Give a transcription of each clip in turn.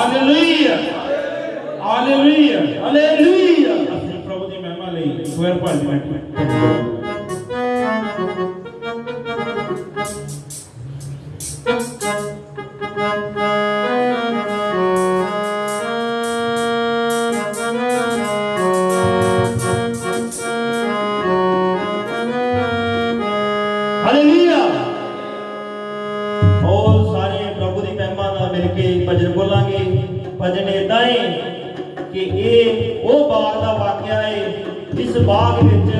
Hallelujah hallelujah hallelujah. ਅਸੀਂ ਪ੍ਰਭੂ ਦੀ ਮਹਿਮਾ ਲਈ ਸਵੇਰ ਭੱਜ ਬੈਠੇ। हालेलुया। और सारे प्रभु की महिमा नाल मिल के भजन बोलांगे। भजन इदां है कि ये वो बाग का वाकया है। इस बाग विच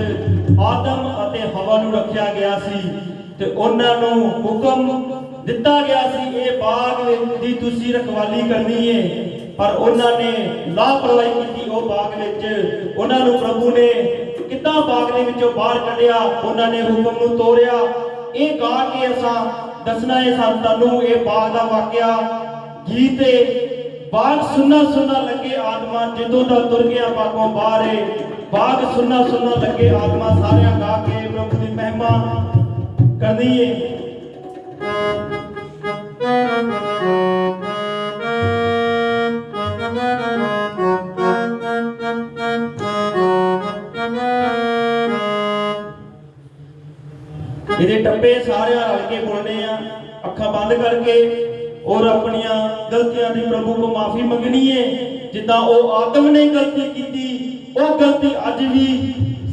आदम अते हवा नूं रखिया गया सी ते उन्हां नूं हुक्म दिता गया सी ये बाग दी तुसीं रखवाली करनी है, पर उन्हां ने लापरवाही कीती। वो बाग विच उन्हां नूं प्रभु ने किद्दां बाग दे विचों बाहर कढिया, उन्हां ने हुक्म नूं तोड़िया। ये गा के असां दसना है सानू ये बाग दा वाकया गीत है। बाग सुन्ना सुन्ना लगे आत्मा जदों दा तुर गया बागों बाहर है। बाग सुन्ना सुन्ना लगे आत्मा सारे गा के प्रभु की महिमा करनी है। ये टप्पे सारे रल के बोलने आ, अखा बंद करके, और अपनी गलतियां की प्रभु को माफी मंगनी है। जिदा वो आदम ने गलती की, वो गलती अज भी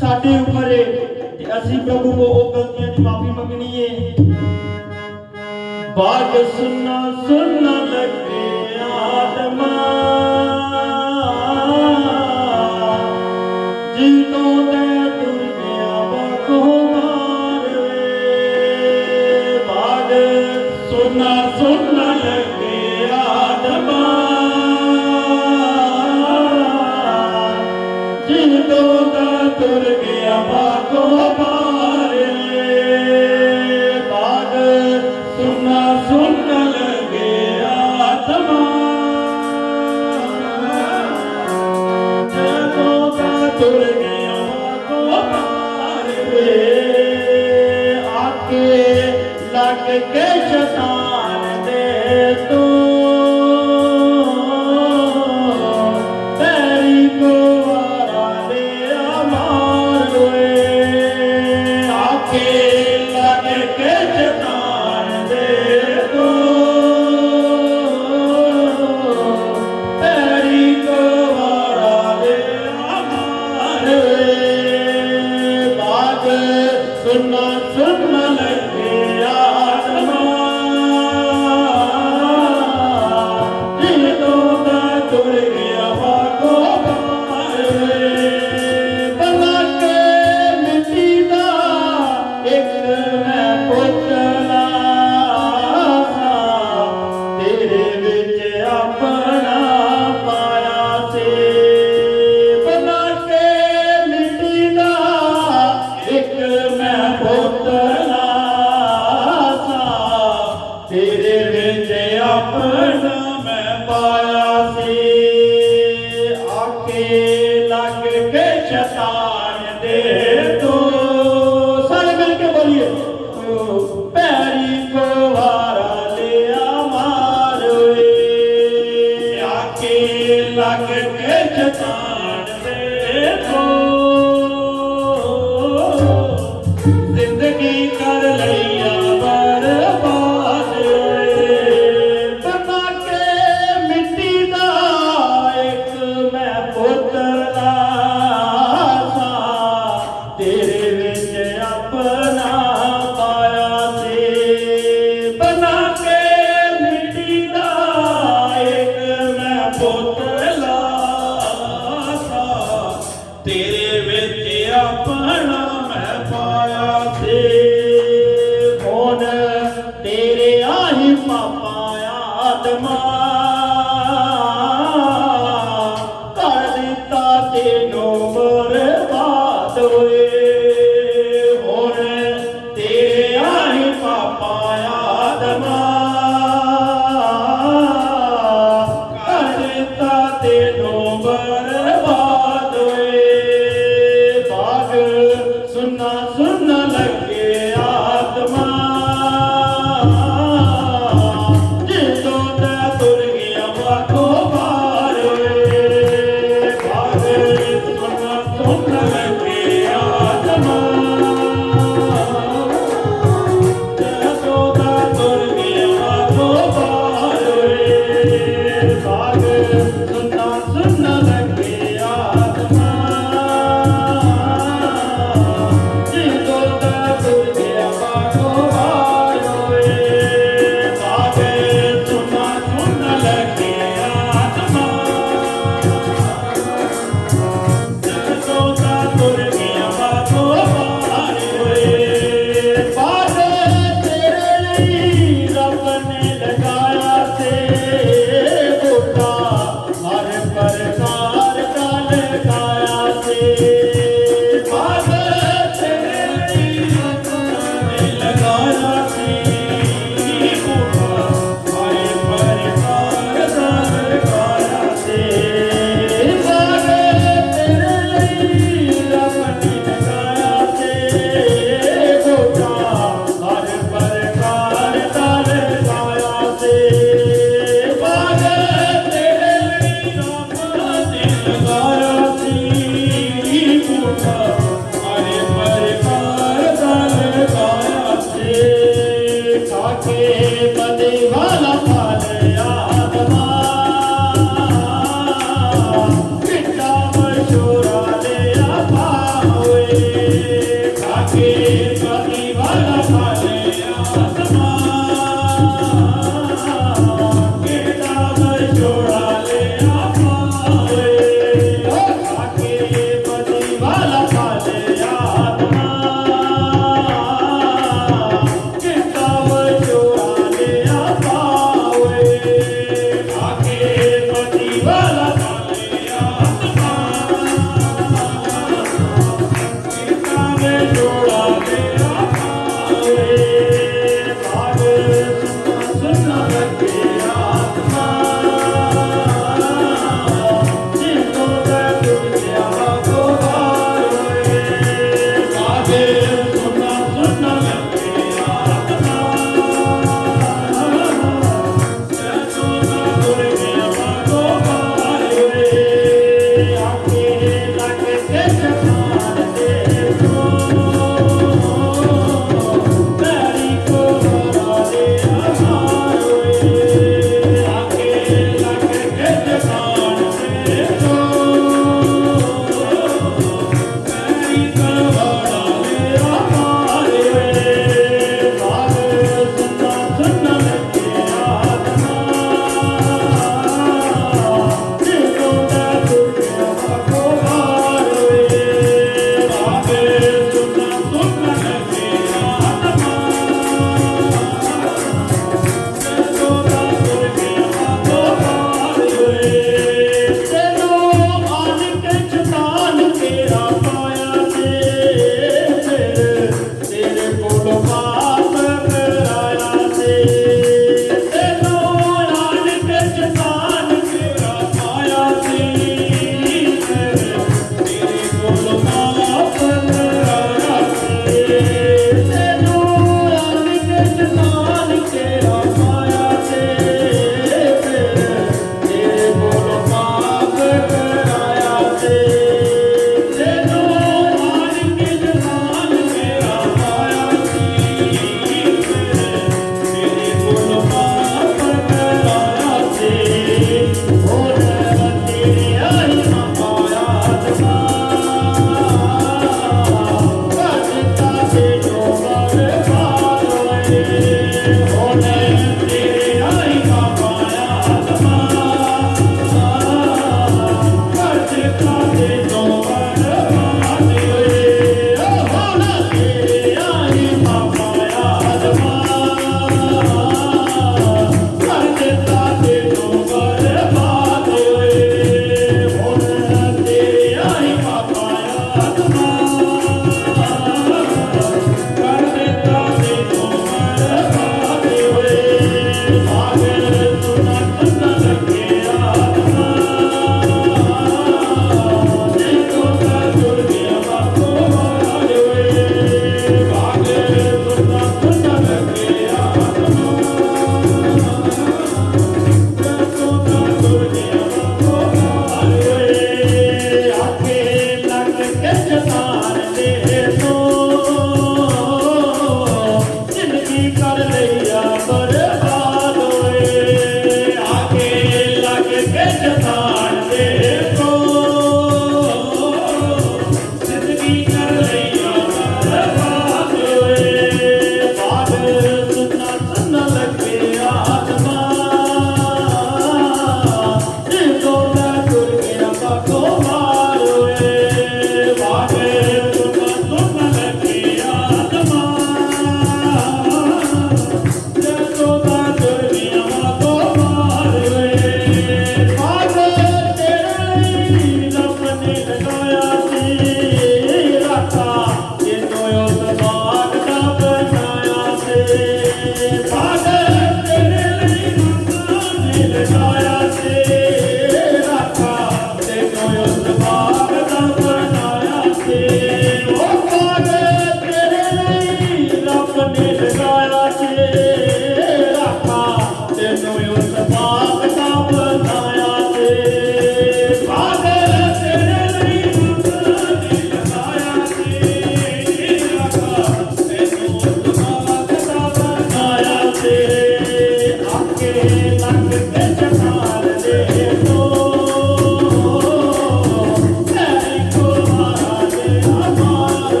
साडे उपर है ते असीं प्रभु को वो गलतियां की माफी मंगनी है। बाग सुनना सुनना लगे आदमा जिदों ते तुर गया बागों सुनना सुनना लगे आदमा जिदों दा तुर गया बागों बाहर। बाग सुनना सुनना लगे आदमा जिदों दा तुर गया बागों बाहर। आके लग के शैतान दे तू तेरी को वारा दे अमार हुए। आके लग के शैतान दे तू तेरी को वारा दे अमार हुए। बाग सुनना सुनना लगे शैतान दे तो सारे मिलके बोलिए पैरी को वारा लिया मार आके लग के शैतान दे तो जिंदगी कर लिया बर्बाद बना के मिट्टी दा एक मैं पुत्र तेरे विच अपना पाया से बना के मिट्टी दा एक मैं पुतला सा तेरे विच अपना मैं पाया से। कौन तेरे आही पापा आदमा कर दिता तेनों बर्बाद होए। सुनना सुनना लगे आत्मा जिदों दा तुर गया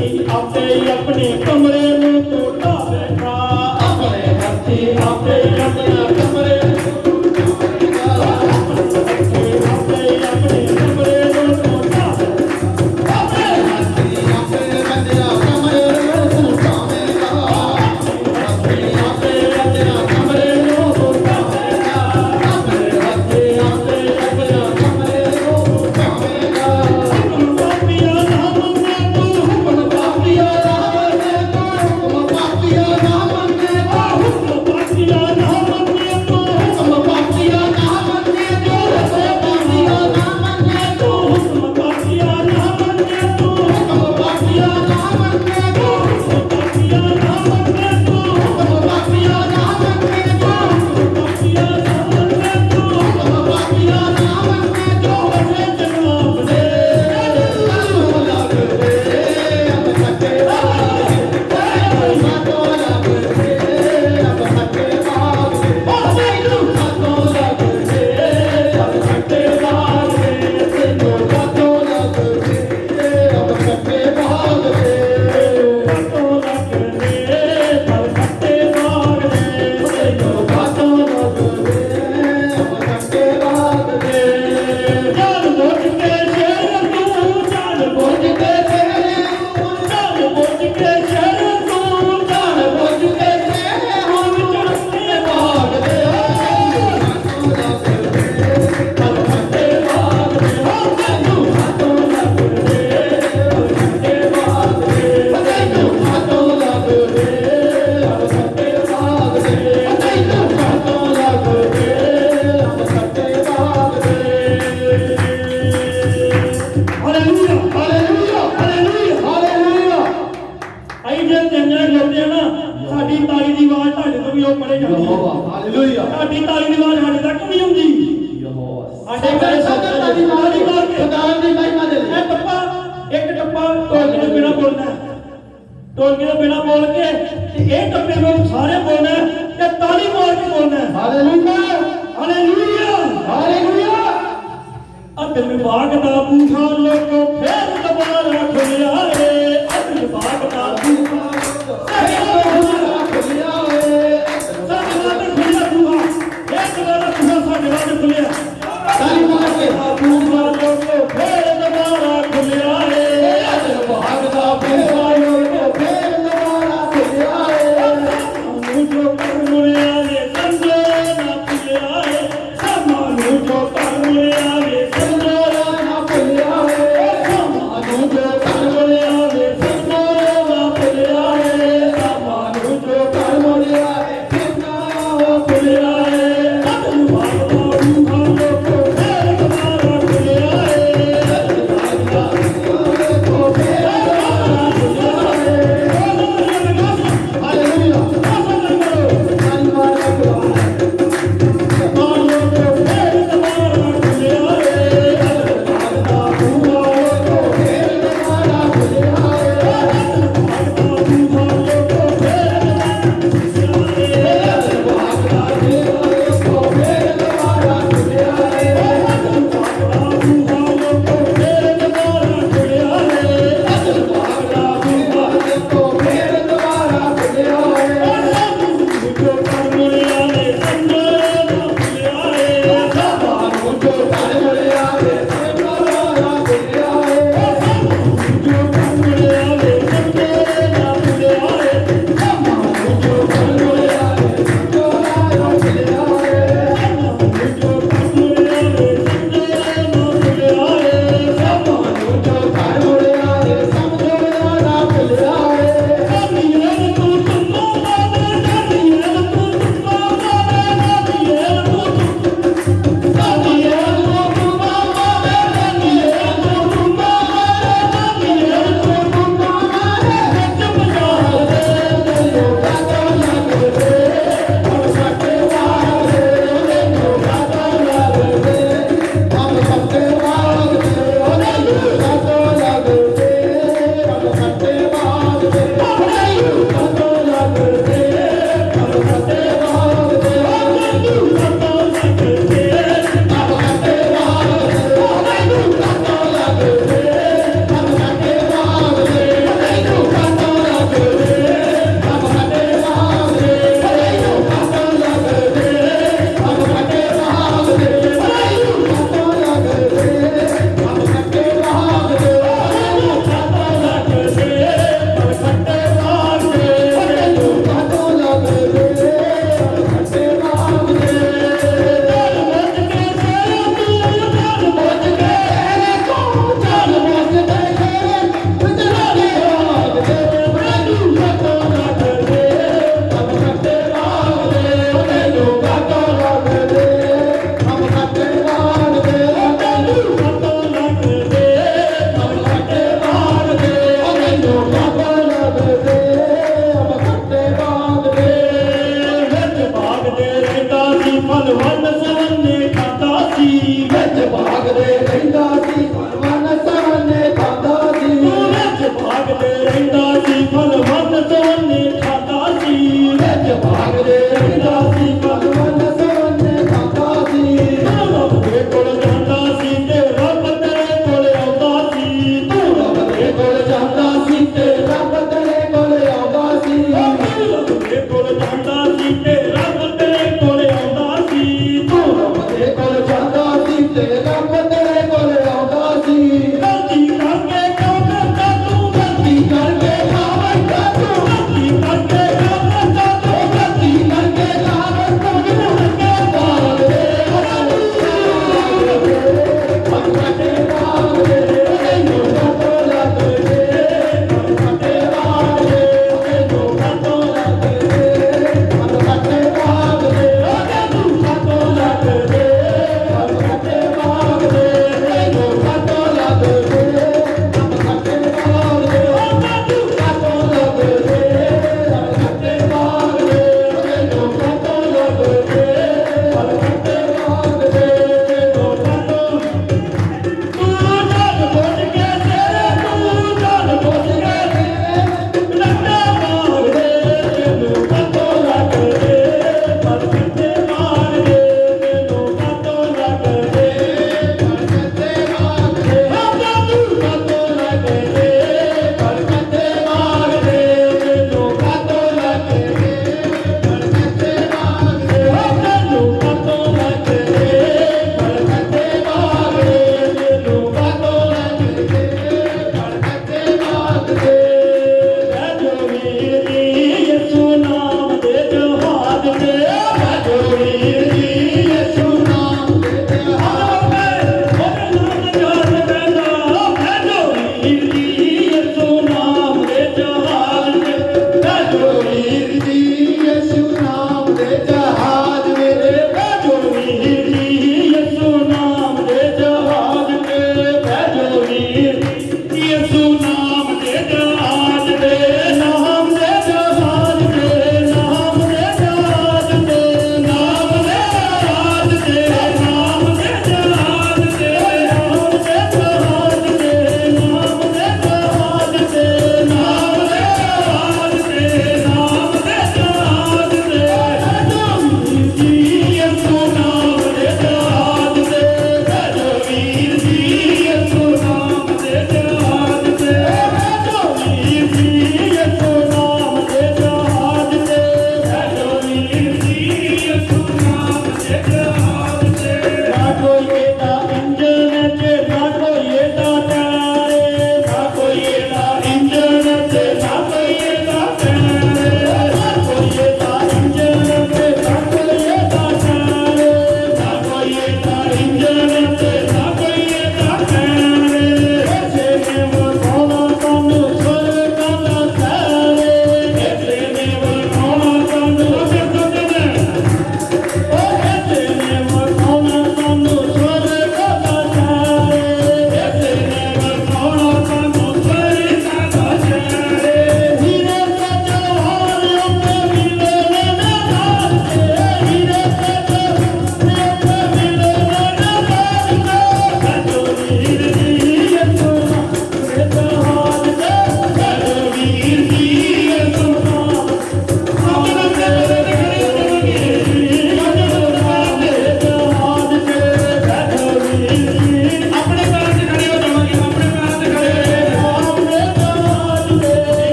अपने कमरे में तो बैठा अपने हस्ती अपने अपना कमरे ढोलकी तो बिना बोल के एक टप्पे में सारे बोलना है ताली मार के बोलना है हालेलुया हालेलुया हालेलुया। अब ਦਿਲ ਬਾਗ ਦਾ ਬੂਹਾ ਲੋਕੋ ਫੇਰ ਦੁਬਾਰਾ ਖੁੱਲਿਆ ਏ ਦਿਲ ਬਾਗ ਦਾ ਬੂਹਾ ਫੇਰ ਦੁਬਾਰਾ ਖੁੱਲਿਆ ਏ ਸਾਡੇ ਵਾਸਤੇ ਖੁੱਲਿਆ ਬੂਹਾ ਇਹ ਦੁਬਾਰਾ ਬੂਹਾ ਸਾਡੇ ਵਾਸਤੇ ਖੁੱਲਿਆ ਸਾਰੀ ਮਾਰ ਕੇ ਬੂਹਾ ਲੋਕੋ ਫੇਰ ਦੁਬਾਰਾ ਖੁੱਲਿਆ ਏ ਦਿਲ ਬਾਗ ਦਾ ਬੂਹਾ ਲੋਕੋ ਫੇਰ ਦੁਬਾਰਾ ਖੁੱਲਿਆ ਏ ਨੂੰ ਜੋ ਕਰ ਮੁਰਿਆ ਨੇ ਸੰਜੋ ਨਾ ਭੁੱਲਿਆ ਏ ਸਾਨੂੰ ਜੋ ਕਰ ਮੁਰਿਆ ਨੇ ਸੰਜੋ ਨਾ ਭੁੱਲਿਆ ਏ ਸਾਨੂੰ ਜੋ ਕਰ ਮੁਰਿਆ ਨੇ ਸੰਜੋ ਨਾ ਭੁੱਲਿਆ ਏ ਸਾਨੂੰ ਜੋ ਕਰ ਮੁਰਿਆ ਨੇ ਸੰਜੋ ਨਾ ਭੁੱਲਿਆ ਏ ਦਿਲ ਬਾਗ ਦਾ ਬੂਹਾ ਲੋਕੋ ਫੇਰ ਦੁਬਾਰਾ ਖੁੱਲਿਆ ਏ ਦਿਲ ਬਾਗ ਦਾ ਬੂਹਾ ਲੋਕੋ ਫੇਰ ਦੁਬਾਰਾ ਖੁੱਲਿਆ ਏ ਹਾਲੇਲੂਇਆ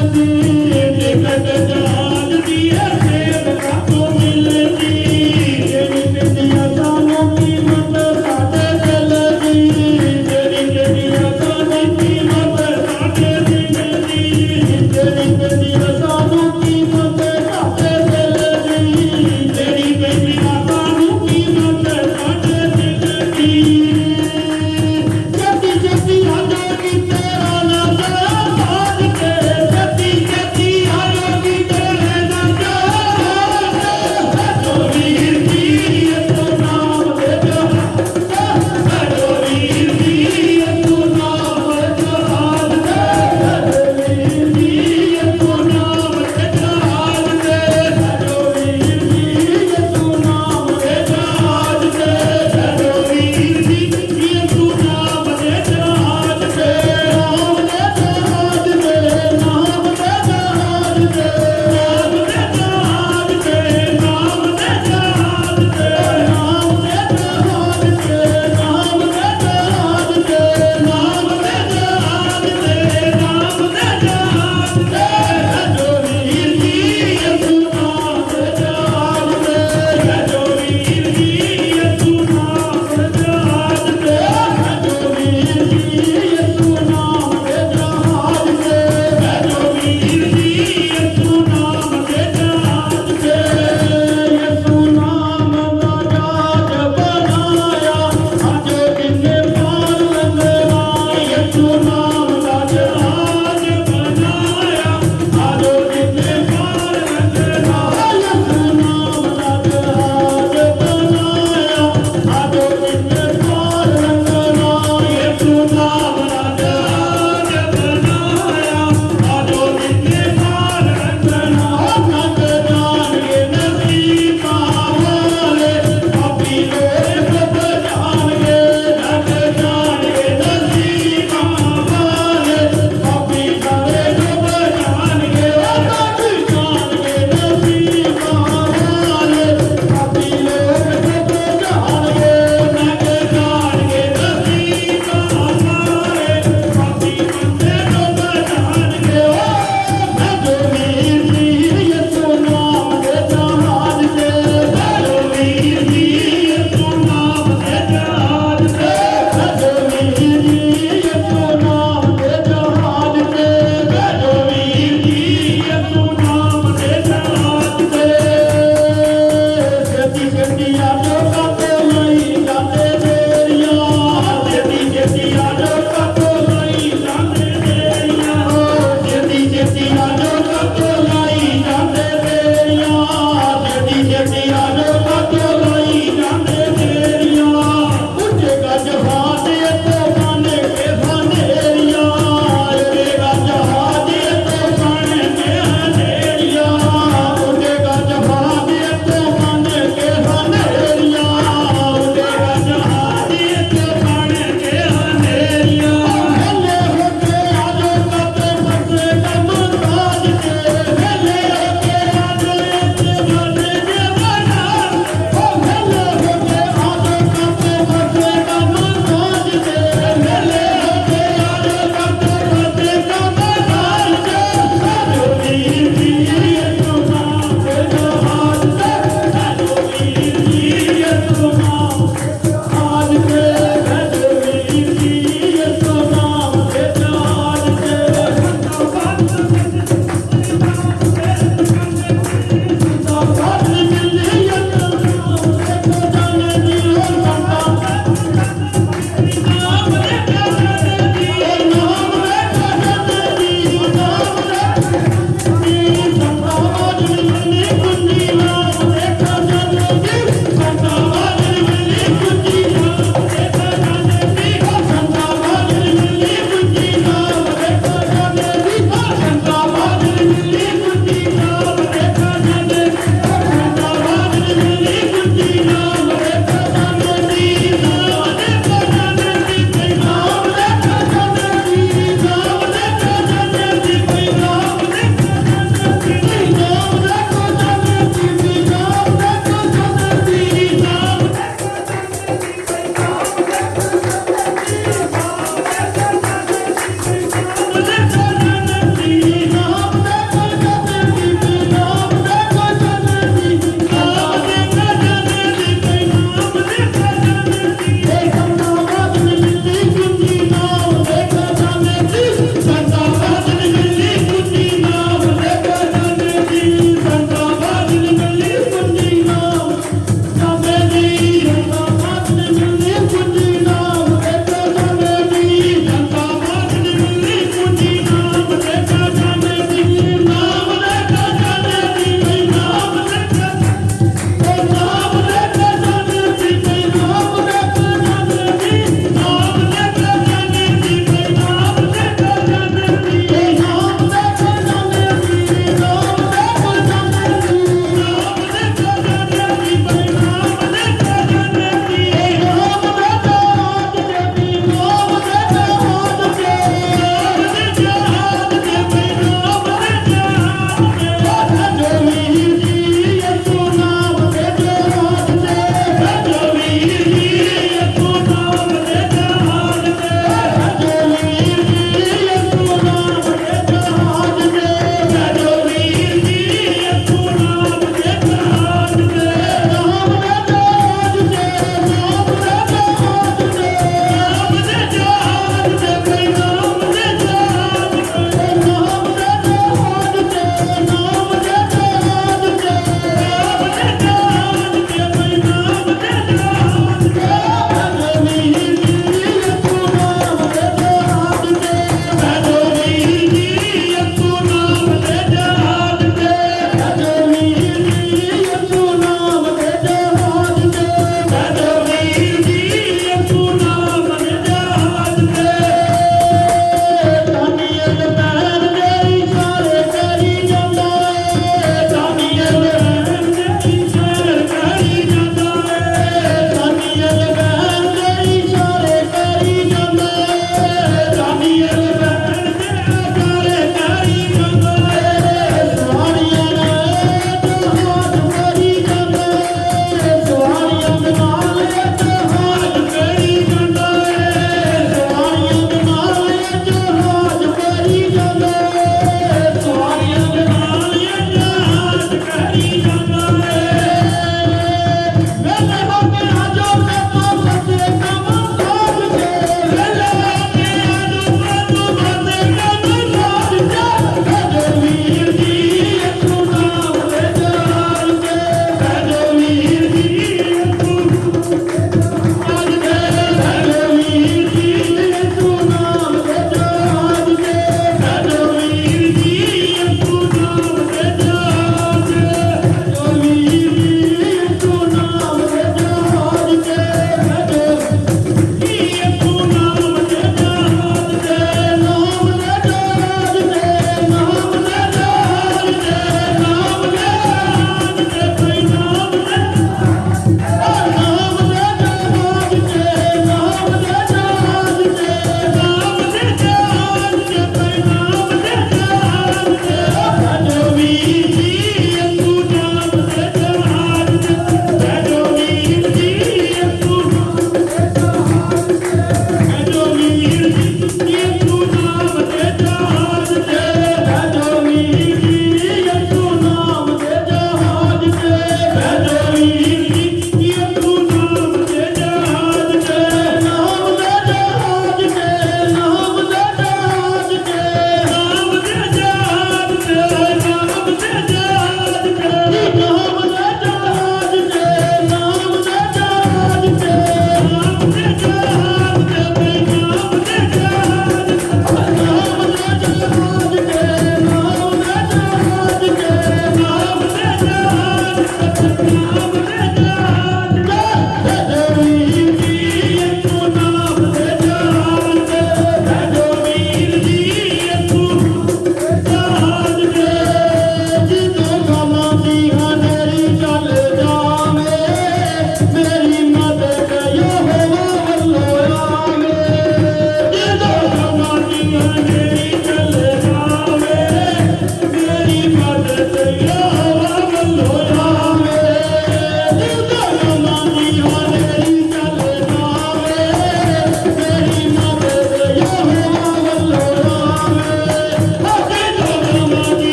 ਟਿਕਟ ਜਹਾਜ਼ ਦੀ ਹੈ ਸੇਵਕਾਂ ਤੋਂ ਮਿਲਦੀ ਜਿਹੜੀ ਪਿੰਡੀਆਂ ਸਾਨੂੰ ਕੀਮਤ ਸਾਡੇ ਦਿਲ ਦੀ ਜਿਹੜੀ ਪਿੰਡੀਆਂ ਸਾਨੂੰ ਕੀਮਤ ਸਾਡੇ ਦਿਲ ਦੀ ਜਿਹੜੀ ਪਿੰਡੀਆਂ ਸਾਨੂੰ ਕੀਮਤ ਸਾਡੇ ਦਿਲ ਦੀ ਜਿਹੜੀ ਪਿੰਡੀਆਂ ਸਾਨੂੰ ਕੀਮਤ ਸਾਡੇ ਦਿਲ ਦੀ ਜੱਤੀ ਜੱਤੀ ਆਜਾ ਕਿ ਤੇਰਾ ਨਾਮ ਸਾਜ ਕੇ ਜੱਤੀ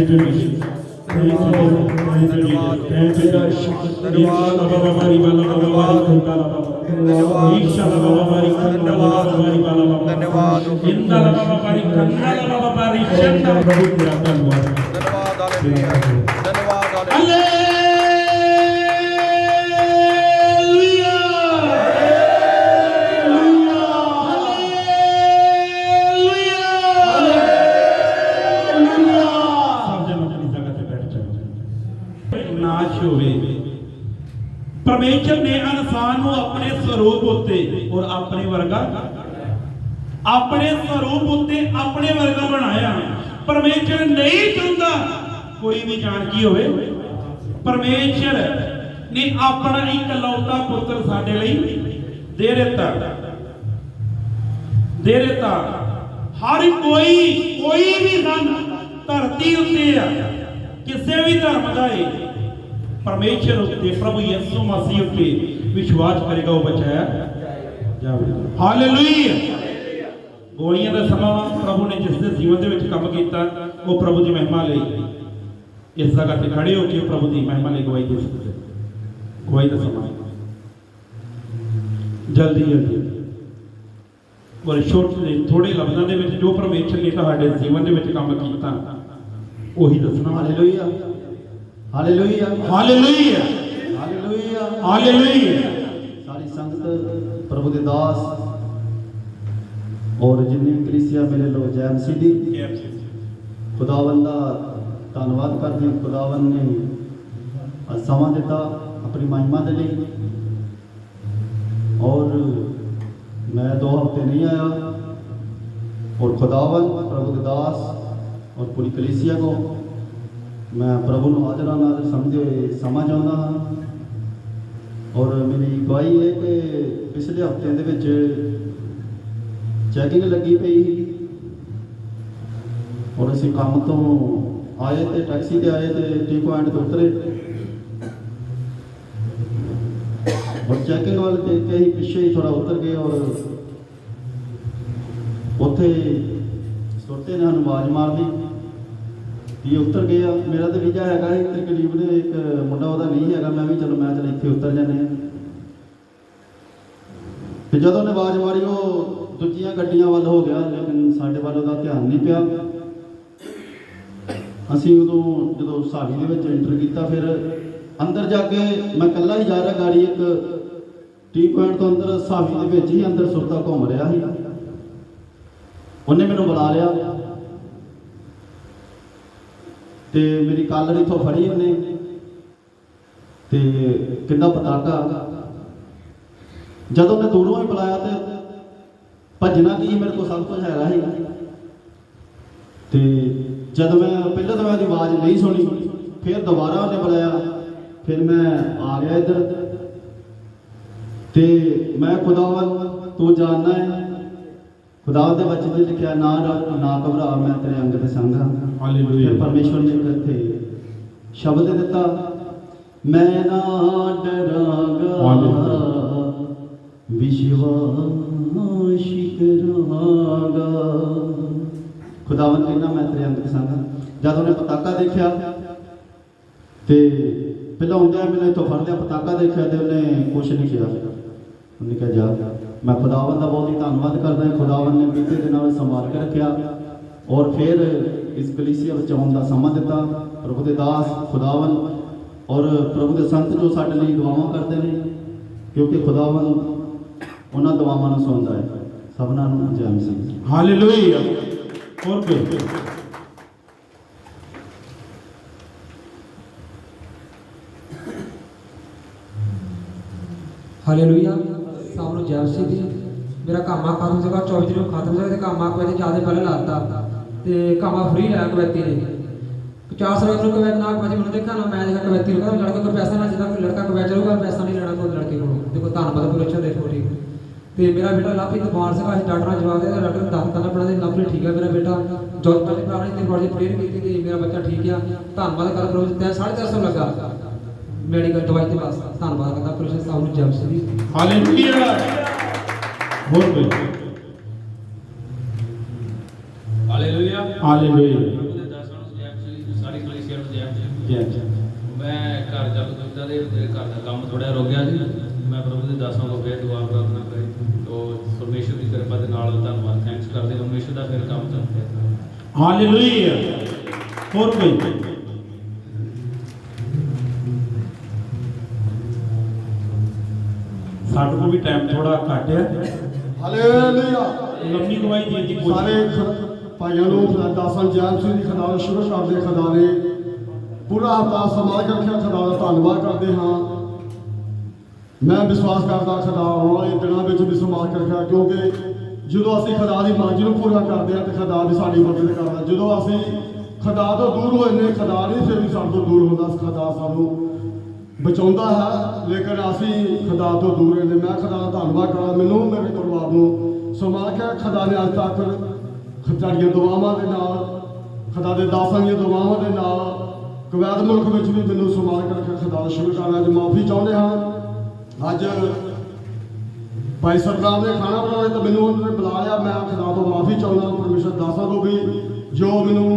thank you Jesus, thank you Jesus, thank you Jesus. धन्यवाद बाबा मारी बाला बाबा मारी कंकाला बाबा ईशा बाबा मारी कंकाला बाबा मारी बाला बाबा धन्यवाद इंदा बाबा मारी कंकाला बाबा मारी शंदा प्रभु तेरा धन्यवाद धन्यवाद हालेलुया धन्यवाद हालेलुया हालेलुया नाश होवे परमेश्वर ने इंसान को अपने स्वरूप उत्ते और अपने वर्गा बनाया। परमेश्वर नहीं चाहता कोई भी जानकी होवे। परमेश्वर ने अपना इकलौता पुत्र साडे लई दे दिता। हर कोई भी धन धरती उत्ते किसी भी धर्म का है परमेश्वर उत्ते प्रभु यीशु मसीह उत्ते विश्वास करेगा वो बचाया जाएगा। हालेलुया। गोलियां का समा प्रभु ने जिसने जीवन के काम किया वो प्रभु की महिमा ले इस जगह से खड़े होकर प्रभु की महिमा ले गवाही दे सकते। गवाही का समा जल्दी और छोटे थोड़े लफ्ज़ों के जो परमेश्वर ने तुहाडे जीवन के काम किया वही दसना। Hallelujah hallelujah hallelujah hallelujah hallelujah. सारी संगत प्रभु के दास और जिन्नी कलीसिया मेरे लो जय मसीह दी खुदावन का धन्यवाद करते। खुदावन ने समा दिता अपनी महिमा के लिए और मैं 2 हफ्ते नहीं आया और खुदावन प्रभु के दास और पूरी कलीसिया को मैं प्रभु को हाजरा नाल समझे समा चाहता हाँ। और मेरी गवाही है कि पिछले हफ्ते दे विच चैकिंग लगी पई और असीं काम तो आए तो टैक्सी ते आए तो टी पॉइंट तो उतरे और चैकिंग वाले देख के ही पिछे ही थोड़ा उतर गए और उत्थे सुरते ने आवाज़ मार दी ये उतर गया। मेरा तो वीजा है तकरीबन एक मुंडा वह नहीं है मैं भी चलो मैं इतने उतर जाने फिर जो ने आवाज़ मारी वो दूजिया गड्डियां वाल हो गया लेकिन साढ़े वालों का ध्यान नहीं पिया। असी उदों जो साड़ी के एंटर किया फिर अंदर जाके मैं कला ही जा रहा गाड़ी एक टी पॉइंट तो अंदर सावी के ही अंदर सुरता घूम रहा ही उन्हें मैंने बुला लिया ते मेरी कालर इतों फड़ी उन्हें ते किंदा पटाका जदों मैं दूरों ही बुलाया तो भजना की मेरे को सब कुछ हैगा ही ते जब मैं पहले तो मैं आवाज़ नहीं सुनी फिर दोबारा उन्हें बुलाया फिर मैं आ गया इधर ते मैं खुदावन तू जानना है खुदा के वचन में लिखा ना घबरा मैं तेरे अंग ते संग हाँ। फिर परमेश्वर ने करते शब्द दिता मैं ना डरांगा विश्वास करांगा। खुदावन कहना मैं तेरे अंग ते संग हाँ। जब उन्हें पताका देखा तो पहले आउंदे मैंने इतों फड़ लिया पताका देखा तो उन्हें कुछ नहीं किया उन्हें कहा जा मैं खुदावन का बहुत ही धन्यवाद करता हूँ। खुदावन ने बीते दिनों में संभाल के रखा और फिर इस कलीसिया में आने का समा दिता। प्रभु के दास खुदावन और प्रभु के संत जो साडे लिए दुआवां करते हैं क्योंकि खुदावन उन्होंने दुआवां नूं सुनता है। सबना नूं जय मसीह। हालेलुया। और कोई हालेलुया। सामने जय मसीह दी मेरा कामा खत्म जगह 24 ਨੂੰ खत्म जगह कामा को ज्यादा पहले लाता ते कामा फ्री लाया कवैती ने 50 रुपए को कवैत ना भाजी मैंने देखा ना मैं देखा कवैती को लड़का को पैसा ना जिदा कोई लड़का कवैत चलूगा पैसा नहीं लेना कोई लड़के को देखो धन्यवाद पूरा अच्छा देखो ठीक ते मेरा बेटा लापी बीमार से डॉक्टर ने जवाब दिया डॉक्टर ने दाखिल करना पड़ा लापी ठीक है मेरा बेटा जो पहले प्राणी ते बड़ी प्रेयर की थी मेरा बच्चा ठीक है धन्यवाद कर प्रभु 350 लगा मेडिकल दवाई के पास धन्यवाद करता प्रभु सामने जय मसीह। हालेलुया। और कोई हालेलुया। हालेलुया। प्रभु ਦੇ ਦਾਸਾਂ ਨੂੰ ਜੈ ਮਸੀਹ ਸਾਰੀ ਸਾਰੀ ਕਲੀਸਿਆ ਨੂੰ ਜੈ ਜੀ ਜੀ ਮੈਂ ਘਰ ਜਦ ਕੀਤਾ ਤੇ ਮੇਰੇ ਘਰ ਦਾ ਕੰਮ ਥੋੜਾ ਰੁਕ ਗਿਆ ਸੀ। ਮੈਂ ਪ੍ਰਭੂ ਦੇ ਦਾਸਾਂ ਨੂੰ ਫਿਰ ਦੁਆ ਪ੍ਰਾਰਥਨਾ ਕਰੀ ਤੋ ਪਰਮੇਸ਼ਰ ਦੀ ਕਿਰਪਾ ਦੇ ਨਾਲ ਧੰਨਵਾਦ ਥੈਂਕਸ ਕਰਦੇ ਪਰਮੇਸ਼ਰ ਦਾ ਫਿਰ ਕੰਮ ਚੱਲ ਪਿਆ। ਹਾਲੇਲੂਇਆ। ਹੋਰ ਕੋਈ ਸਾਡੇ ਕੋਲ ਵੀ ਟਾਈਮ ਥੋੜਾ ਘੱਟ ਹੈ। ਹਾਲੇਲੂਇਆ। ਲੰਮੀ ਗਵਾਹੀ ਦੇਣ ਦੀ ਕੋਸ਼ਿਸ਼ ਸਾਰੇ ਭਾਈਆਂ ਨੂੰ ਦਾਸਾਂ ਜੈਨ ਸਿੰਘ ਦੀ ਖੁਦਾ ਦਾ ਸ਼ੁਕਰ ਕਰਦੇ, ਖੁਦਾ ਨੇ ਪੂਰਾ ਹਫ਼ਤਾ ਸੰਭਾਲ ਕੇ ਰੱਖਿਆ, ਖੁਦਾ ਦਾ ਧੰਨਵਾਦ ਕਰਦੇ ਹਾਂ। ਮੈਂ ਵਿਸ਼ਵਾਸ ਕਰਦਾ ਖੁਦਾ ਆਉਣ ਵਾਲੇ ਦਿਨਾਂ ਵਿੱਚ ਵੀ ਸੰਭਾਲ ਕੇ ਰੱਖਿਆ, ਕਿਉਂਕਿ ਜਦੋਂ ਅਸੀਂ ਖੁਦਾ ਦੀ ਮਰਜ਼ੀ ਨੂੰ ਪੂਰਾ ਕਰਦੇ ਹਾਂ ਤੇ ਖੁਦਾ ਵੀ ਸਾਡੀ ਮਦਦ ਕਰਦਾ। ਜਦੋਂ ਅਸੀਂ ਖੁਦਾ ਤੋਂ ਦੂਰ ਹੋਏ ਨੇ, ਖੁਦਾ ਨਹੀਂ ਫਿਰ ਵੀ ਸਾਡੇ ਤੋਂ ਦੂਰ ਹੁੰਦਾ, ਖੁਦਾ ਸਾਨੂੰ ਬਚਾਉਂਦਾ ਹੈ, ਲੇਕਿਨ ਅਸੀਂ ਖੁਦਾ ਤੋਂ ਦੂਰ ਰਹਿੰਦੇ। ਮੈਂ ਖੁਦਾ ਦਾ ਧੰਨਵਾਦ ਕਰਾਂ, ਮੈਨੂੰ ਮੇਰੇ ਪਰਿਵਾਰ ਨੂੰ ਸੰਭਾਲ ਕੇ ਖੁਦਾ ਨੇ ਅੱਜ ਤੱਕ ਤੁਹਾਡੀਆਂ ਦੁਆਵਾਂ ਦੇ ਨਾਲ, ਖੁਦਾ ਦੇ ਦਾਸਾਂ ਦੀਆਂ ਦੁਆਵਾਂ ਦੇ ਨਾਲ ਕੁਵੈਤ ਮੁਲਕ ਵਿੱਚ ਵੀ ਮੈਨੂੰ ਸੰਭਾਲ ਕੇ ਰੱਖਿਆ। ਖੁਦਾ ਦਾ ਸ਼ੁਕਰ ਕਰਨਾ। ਅੱਜ ਮਾਫੀ ਚਾਹੁੰਦੇ ਹਾਂ। ਅੱਜ ਭਾਈ ਸਤਨਾਮ ਨੇ ਖਾਣਾ ਬਣਾਉਣਾ ਤਾਂ ਮੈਨੂੰ ਉਹਨਾਂ ਨੇ ਬੁਲਾ ਲਿਆ, ਮੈਂ ਖੁਦਾ ਤੋਂ ਮਾਫੀ ਚਾਹੁੰਦਾ। ਪਰਮੇਸ਼ਰ ਦਾਸਾਂ ਤੋਂ ਵੀ ਜੋ ਮੈਨੂੰ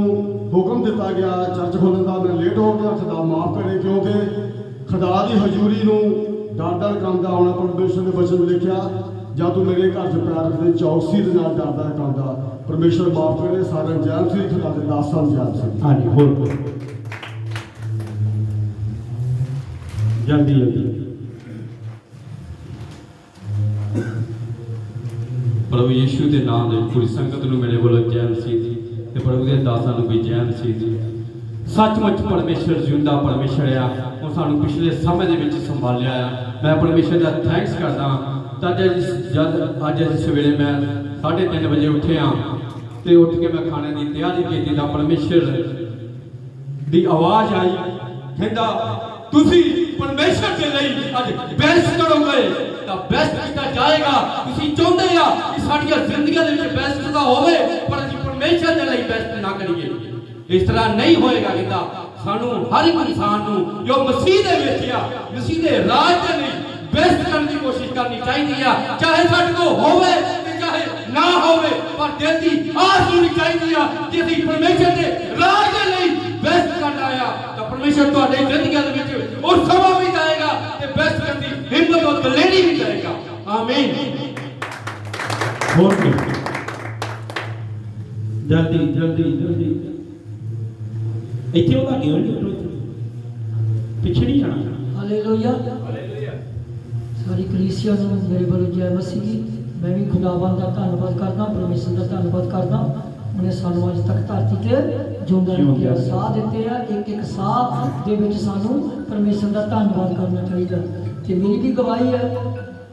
ਹੁਕਮ ਦਿੱਤਾ ਗਿਆ ਚਰਚ ਖੋਲ੍ਹਣ ਦਾ, ਮੈਂ ਲੇਟ ਹੋ ਗਿਆ, ਖੁਦਾ ਮਾਫ ਕਰੇ, ਕਿਉਂਕਿ ਖੁਦਾ ਦੀ ਹਜ਼ੂਰੀ ਨੂੰ ਡਰ ਕੰਮ ਦਾ ਆਉਣਾ। ਪਰਮੇਸ਼ਰ ਦੇ ਵਚਨ ਵਿੱਚ ਲਿਖਿਆ, ਜਾਂ ਤੂੰ ਮੇਰੇ ਘਰ 'ਚ ਪੈਰ ਰੱਖਦੇ ਚੌਕਸੀ ਦੇ ਨਾਲ ਡਰਦਾ ਕੰਮ ਦਾ। ਪਰਮੇਸ਼ਰ ਮਾਫ ਕਰੇ। ਸਾਰਿਆਂ ਜੈਨ ਸਿੰਘ ਖੁਦਾ ਦੇ ਦਾਸਾਂ ਜੈਨ ਸਿੰਘ। ਹਾਂਜੀ ਹੋਰ ਕੋਈ ਜਲਦੀ ਜਲਦੀ। ਪ੍ਰਭੂ ਯੀਸ਼ੂ ਦੇ ਨਾਮ ਦੇ ਪੂਰੀ ਸੰਗਤ ਨੂੰ ਮੇਰੇ ਵੱਲੋਂ ਜੈ ਮਸੀਹ ਜੀ ਤੇ ਪ੍ਰਭੂ ਦੇ ਦਾਸਾਂ ਨੂੰ ਵੀ ਜੈ ਮਸੀਹ ਜੀ। ਸੱਚਮੁੱਚ ਪਰਮੇਸ਼ਰ ਜਿਉਂਦਾ ਪਰਮੇਸ਼ਰ ਆ, ਉਹ ਸਾਨੂੰ ਪਿਛਲੇ ਸਮੇਂ ਦੇ ਵਿੱਚ ਸੰਭਾਲਿਆ ਆ। ਮੈਂ ਪਰਮੇਸ਼ਰ ਦਾ ਥੈਂਕਸ ਕਰਦਾ। ਤਾਂ ਅੱਜ ਸਵੇਰੇ ਮੈਂ 3:30 ਵਜੇ ਉੱਠਿਆ ਤੇ ਉੱਠ ਕੇ ਮੈਂ ਖਾਣੇ ਦੀ ਤਿਆਰੀ ਕੀਤੀ ਤਾਂ ਪਰਮੇਸ਼ਰ ਦੀ ਆਵਾਜ਼ ਆਈ, ਕਹਿੰਦਾ ਤੁਸੀਂ ਪਰਮੇਸ਼ਰ ਦੇ ਲਈ ਅੱਜ ਬੈਸਟ ਕਰੋਗੇ ਤਾਂ ਬੈਸਟ ਕੀਤਾ ਜਾਏਗਾ। ਤੁਸੀਂ ਚਾਹੁੰਦੇ ਆ ਕਿ ਸਾਡੀਆਂ ਜ਼ਿੰਦਗੀਆਂ ਦੇ ਵਿੱਚ ਬੈਸਟ ਤਾਂ ਹੋਵੇ, ਪਰ ਅਸੀਂ ਪਰਮੇਸ਼ਰ ਦੇ ਲਈ ਬੈਸਟ ਨਾ ਕਰੀਏ। ਇਸ ਤਰ੍ਹਾਂ ਨਹੀਂ ਹੋਏਗਾ। ਕਹਿੰਦਾ ਸਾਨੂੰ ਹਰ ਇੱਕ ਇਨਸਾਨ ਨੂੰ ਜੋ ਮਸੀਹ ਦੇ ਵਿੱਚ ਆ, ਮਸੀਹ ਦੇ ਰਾਜ ਦੇ ਲਈ ਬੈਸਟ ਕਰਨ ਦੀ ਕੋਸ਼ਿਸ਼ ਕਰਨੀ ਚਾਹੀਦੀ ਆ। ਚਾਹੇ ਸਾਡੇ ਕੋਲ ਹੋਵੇ ਤੇ ਚਾਹੇ ਨਾ ਹੋਵੇ, ਪਰ ਦਿਲ ਦੀ ਆਸ ਹੋਣੀ ਚਾਹੀਦੀ ਆ ਕਿ ਅਸੀਂ ਪਰਮੇਸ਼ਰ ਦੇ ਰਾਜ ਦੇ ਲਈ ਬੈਸਟ ਕਰਨਾ ਆ। ਤਾਂ ਪਰਮੇਸ਼ਰ ਤੁਹਾਡੇ ਜ਼ਿੰਦਗੀਆਂ ਦੇ ਵਿੱਚ ਉਹ ਸਮਾਂ ਵੀ ਜਾਏਗਾ ਤੇ ਬੈਸਟ ਕਰਨ ਦੀ ਹਿੰਮਤ ਔਰ ਦਲੇਰੀ ਵੀ ਜਾਏਗਾ। ਆਮੀਨ। ਹੋਰ ਕੋਈ ਜਲਦੀ ਜਲਦੀ ਜਲਦੀ। ਇੱਥੇ ਉਹਦਾ ਕਿਉਂ ਨਹੀਂ ਪਿੱਛੇ ਨਹੀਂ ਜਾਣਾ। ਹਾਲੇਲੂਇਆ। ਸਾਰੀ ਕਲੀਸਿਆ ਨੂੰ ਮੇਰੇ ਵੱਲੋਂ ਜੈ ਮਸੀਹ ਜੀ। ਮੈਂ ਵੀ ਖੁਦਾਵੰਦ ਦਾ ਧੰਨਵਾਦ ਕਰਦਾ, ਪਰਮੇਸ਼ਰ ਦਾ ਧੰਨਵਾਦ ਕਰਦਾ। ਉਹਨੇ ਸਾਨੂੰ ਅੱਜ ਤੱਕ ਧਰਤੀ ਤੇ ਜਿਉਂਦਾ ਰੱਖਿਆ, ਸਾਹ ਦਿੱਤੇ ਆ। ਇੱਕ ਇੱਕ ਸਾਹ ਦੇ ਵਿੱਚ ਸਾਨੂੰ ਪਰਮੇਸ਼ਰ ਦਾ ਧੰਨਵਾਦ ਕਰਨਾ ਚਾਹੀਦਾ। ਤੇ ਮੇਰੀ ਵੀ ਗਵਾਹੀ ਹੈ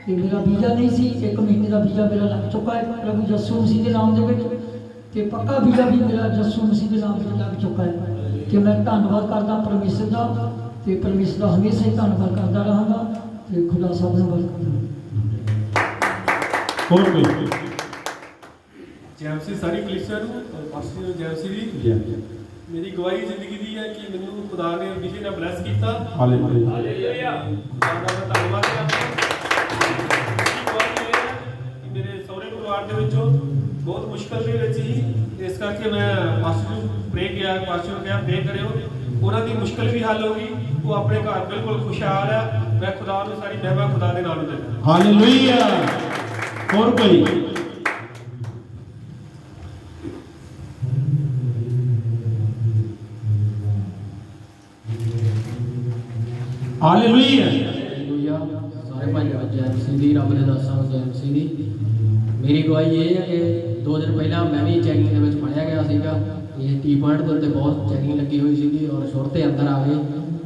ਕਿ ਮੇਰਾ ਵੀਜ਼ਾ ਨਹੀਂ ਸੀ, 1 ਮਹੀਨੇ ਦਾ ਵੀਜ਼ਾ ਮੇਰਾ ਲੱਗ ਚੁੱਕਾ ਹੈ ਪ੍ਰਭੂ ਯਿਸੂ ਮਸੀਹ ਦੇ ਨਾਮ ਦੇ ਵਿੱਚ, ਤੇ ਪੱਕਾ ਵੀਜ਼ਾ ਵੀ ਮੇਰਾ ਯਿਸੂ ਮਸੀਹ ਦੇ ਨਾਮ ਵਿੱਚ ਲੱਗ ਚੁੱਕਾ ਹੈ। ਕਿ ਮੈਂ ਧੰਨਵਾਦ ਕਰਦਾ ਪਰਮੇਸ਼ਰ ਦਾ, ਤੇ ਪਰਮੇਸ਼ਰ ਦਾ ਹਮੇਸ਼ਾ ਹੀ ਧੰਨਵਾਦ ਕਰਦਾ ਰਹਾਂਗਾ। ਤੇ ਖੁਦਾ ਸਭ ਨੂੰ ਬਰਕਤ। ਹੋਰ ਕੋਈ ਜੈਮਸੀ ਸਾਰੀ ਕਲੀਸਿਆ ਨੂੰ ਪਾਸਟਰ ਜੈਮਸੀ ਦੀ ਜੀ ਮੇਰੀ ਗਵਾਹੀ ਜ਼ਿੰਦਗੀ ਦੀ ਹੈ ਕਿ ਮੈਨੂੰ ਖੁਦਾ ਨੇ ਵਿਜੇ ਨਾਲ ਬਲੈਸ ਕੀਤਾ। ਹਾਲੇਲੂਇਆ। ਹਾਲੇਲੂਇਆ। ਖੁਦਾ ਦਾ ਮੈਂ ਧੰਨਵਾਦ ਕਰਦਾ। ਮੇਰੀ ਗਵਾਹੀ ਇਹ ਹੈ ਕਿ ਮੇਰੇ ਸਹੁਰੇ ਪਰਿਵਾਰ ਦੇ ਵਿੱਚੋਂ ਬਹੁਤ ਮੁਸ਼ਕਲ ਦੇ ਵਿੱਚ ਸੀ, ਇਸ ਕਰਕੇ ਮੈਂ ਪਾਸਟਰ ਨੂੰ ਪ੍ਰੇ ਕੀਤਾ, ਪਾਸਟਰ ਨੂੰ ਕਿਹਾ ਪ੍ਰੇ ਕਰਿਓ। ਉਹਨਾਂ ਦੀ ਮੁਸ਼ਕਲ ਵੀ ਹੱਲ ਹੋ ਗਈ, ਉਹ ਆਪਣੇ ਘਰ ਬਿਲਕੁਲ ਖੁਸ਼ਹਾਲ ਹੈ। ਮੈਂ ਖੁਦਾ ਨੂੰ ਸਾਰੀ ਮਹਿਮਾ ਖੁਦਾ ਦੇ ਨਾਮ ਨੂੰ ਦਿੰਦਾ। ਹਾਲੇਲੂਇਆ। ਹੋਰ ਕੋਈ ਹਾਲੇਲੂਇਆ। ਹਾਲੇਲੂਇਆ। ਸਾਰੇ ਭਾਈਆਂ ਜੈ ਮਸੀਹ ਦੀ, ਰੱਬ ਦੇ ਦਾਸਾਂ ਨੂੰ ਜੈ ਮਸੀਹ ਦੀ। ਮੇਰੀ ਗਵਾਹੀ ਇਹ ਹੈ ਕਿ 2 ਦਿਨ ਪਹਿਲਾਂ ਮੈਂ ਵੀ ਚੈਕਿੰਗ ਦੇ ਵਿੱਚ ਫੜਿਆ ਗਿਆ ਸੀਗਾ। ਇਹ ਟੀ ਪੁਆਇੰਟ ਦੇ ਉੱਤੇ ਬਹੁਤ ਚੈਕਿੰਗ ਲੱਗੀ ਹੋਈ ਸੀਗੀ ਔਰ ਸ਼ੁਰਤੇ ਅੰਦਰ ਆ ਗਏ।